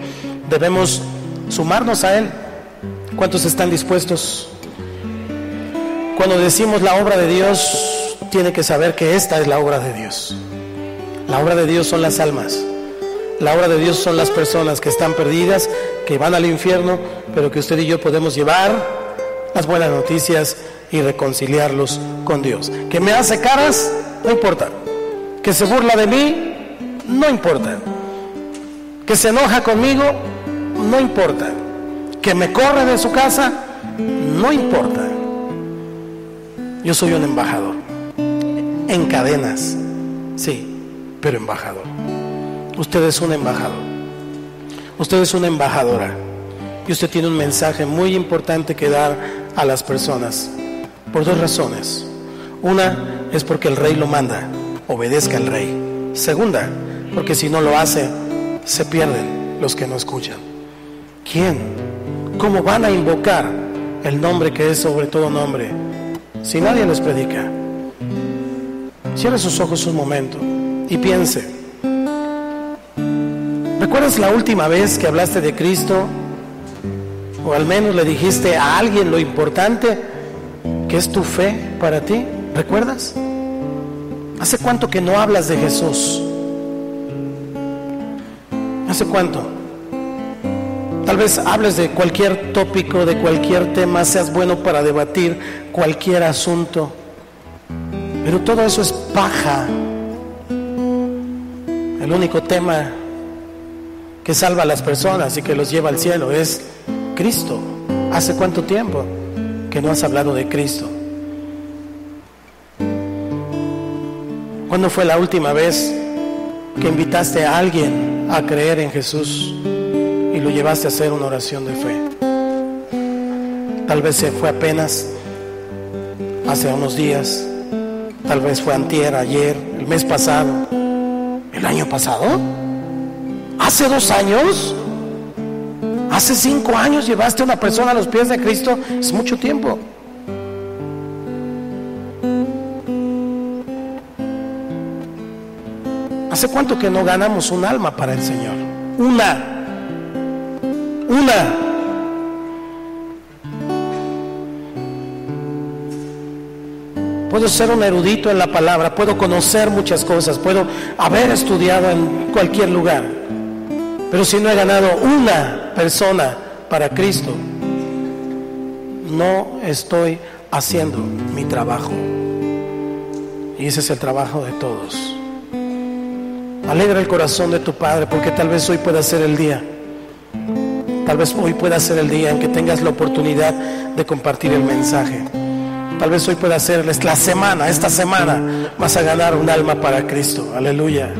debemos sumarnos a Él. ¿Cuántos están dispuestos? Cuando decimos la obra de Dios, tiene que saber que esta es la obra de Dios. La obra de Dios son las almas. La obra de Dios son las personas que están perdidas, que van al infierno, pero que usted y yo podemos llevar las buenas noticias y reconciliarlos con Dios. Que me hace caras, no importa. Que se burla de mí, no importa. Que se enoja conmigo, no importa. Que me corre de su casa, no importa. Yo soy un embajador, en cadenas, sí, pero embajador. Usted es un embajador, usted es una embajadora, y usted tiene un mensaje muy importante que dar a las personas, por dos razones. Una es porque el rey lo manda, obedezca al rey. Segunda, porque si no lo hace, se pierden los que no escuchan. ¿Quién? ¿Cómo van a invocar el nombre que es sobre todo nombre si nadie les predica? Cierre sus ojos un momento y piense. ¿Recuerdas la última vez que hablaste de Cristo? O al menos le dijiste a alguien lo importante que es tu fe para ti. ¿Recuerdas? ¿Hace cuánto que no hablas de Jesús? ¿Hace cuánto? Tal vez hables de cualquier tópico, de cualquier tema, seas bueno para debatir cualquier asunto, pero todo eso es paja. El único tema que salva a las personas y que los lleva al cielo es Cristo. ¿Hace cuánto tiempo que no has hablado de Cristo? ¿Cuándo fue la última vez que invitaste a alguien a creer en Jesús y lo llevaste a hacer una oración de fe? Tal vez se fue apenas hace unos días, tal vez fue antier, ayer, el mes pasado, el año pasado, hace 2 años, hace 5 años llevaste a una persona a los pies de Cristo. Es mucho tiempo. ¿Hace cuánto que no ganamos un alma para el Señor? Una. Puedo ser un erudito en la palabra, puedo conocer muchas cosas, puedo haber estudiado en cualquier lugar, pero si no he ganado una persona para Cristo, no estoy haciendo mi trabajo. Y ese es el trabajo de todos. Alegra el corazón de tu Padre, porque tal vez hoy pueda ser el día. Tal vez hoy pueda ser el día en que tengas la oportunidad de compartir el mensaje. Tal vez hoy pueda ser la semana, esta semana vas a ganar un alma para Cristo. Aleluya.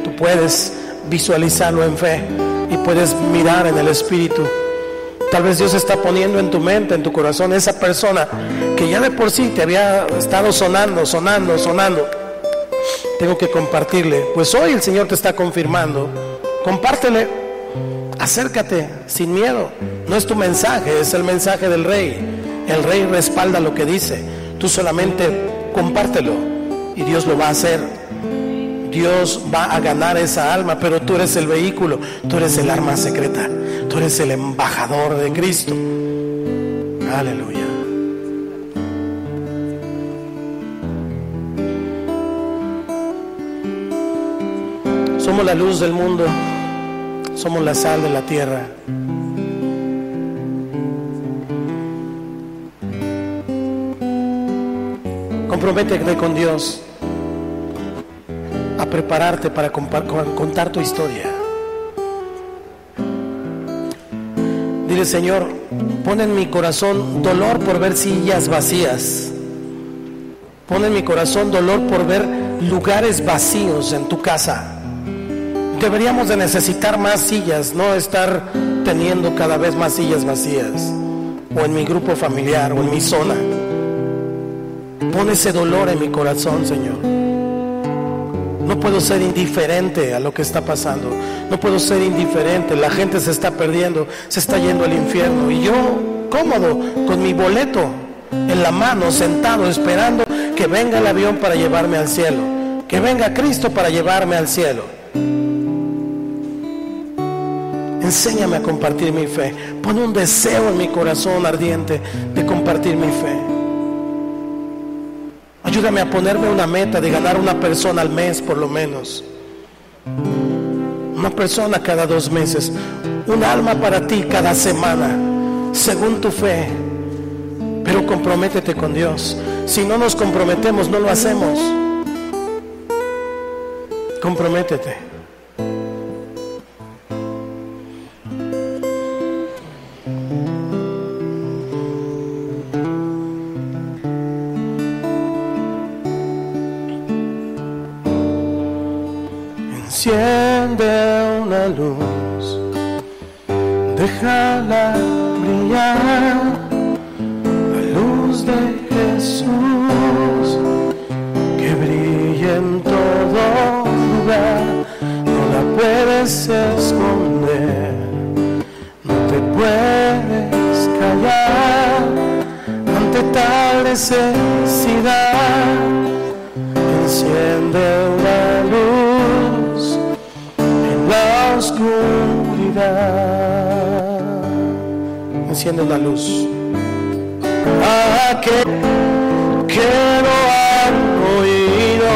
Tú puedes visualizarlo en fe y puedes mirar en el Espíritu. Tal vez Dios está poniendo en tu mente, en tu corazón, esa persona que ya de por sí te había estado sonando. Tengo que compartirle. Pues hoy el Señor te está confirmando. Compártele, acércate sin miedo. No es tu mensaje, es el mensaje del Rey. El Rey respalda lo que dice. Tú solamente compártelo y Dios lo va a hacer. Dios va a ganar esa alma, pero tú eres el vehículo, tú eres el arma secreta, tú eres el embajador de Cristo. Aleluya. Somos la luz del mundo, somos la sal de la tierra. Comprométete con Dios a prepararte para contar tu historia. Dile: Señor, pon en mi corazón dolor por ver sillas vacías. Pon en mi corazón dolor por ver lugares vacíos en tu casa. Deberíamos de necesitar más sillas, no estar teniendo cada vez más sillas vacías, o en mi grupo familiar, o en mi zona. Pon ese dolor en mi corazón, Señor. No puedo ser indiferente a lo que está pasando. No puedo ser indiferente. La gente se está perdiendo, se está yendo al infierno, y yo cómodo con mi boleto en la mano, sentado esperando que venga el avión para llevarme al cielo, que venga Cristo para llevarme al cielo. Enséñame a compartir mi fe. Pon un deseo en mi corazón ardiente de compartir mi fe. Ayúdame a ponerme una meta de ganar una persona al mes, por lo menos. Una persona cada 2 meses. Un alma para ti cada semana, según tu fe. Pero comprométete con Dios. Si no nos comprometemos, no lo hacemos. Comprométete. Enciende una luz, déjala brillar, la luz de Jesús, que brille en todo lugar, no la puedes esconder, no te puedes callar ante tal necesidad. Enciende una luz en la oscuridad. Enciende una luz. Aquel que no han oído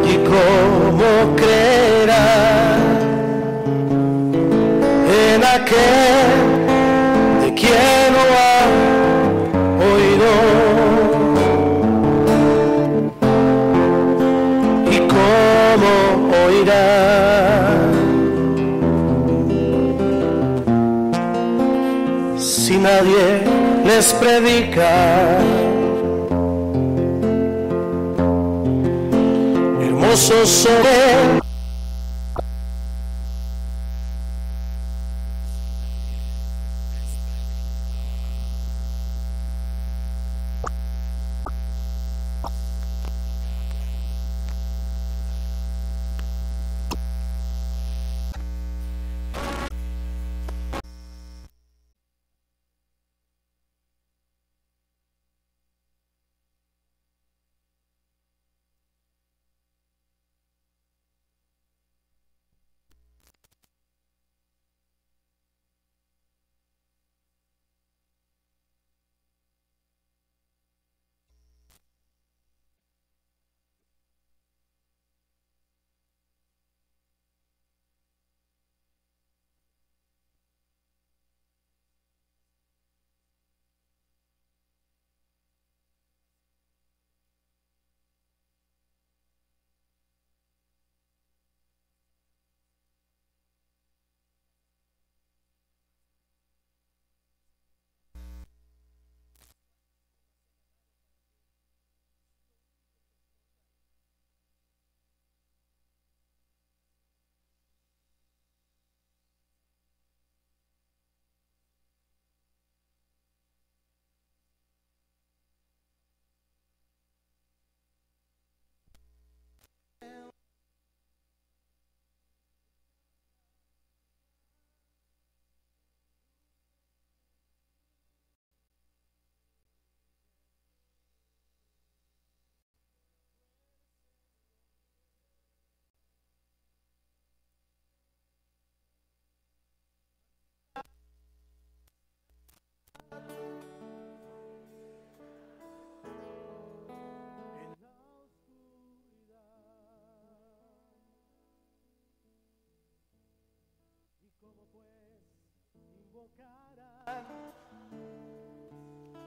y cómo creerán en aquel de quien no han oído y cómo oirán si nadie les predica. Hermosos son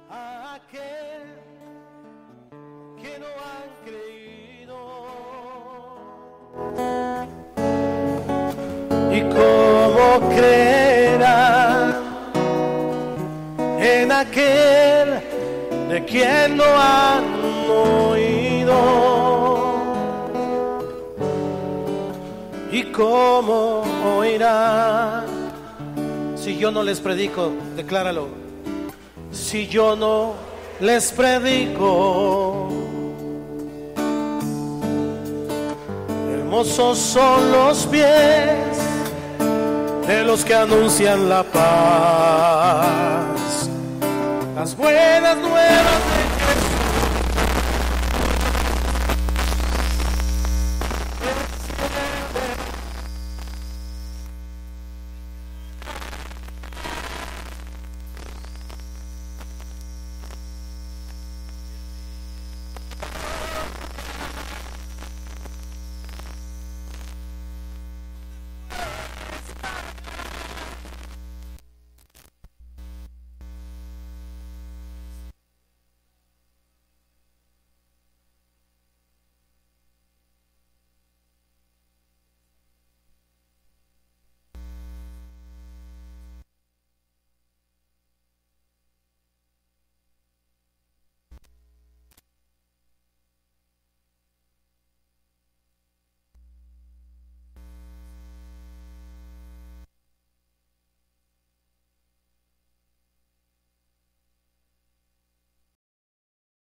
a aquel que no han creído y cómo creerán en aquel de quien no han oído y cómo oirán. Si yo no les predico, decláralo. Si yo no les predico, hermosos son los pies de los que anuncian la paz, las buenas nuevas de Jesús.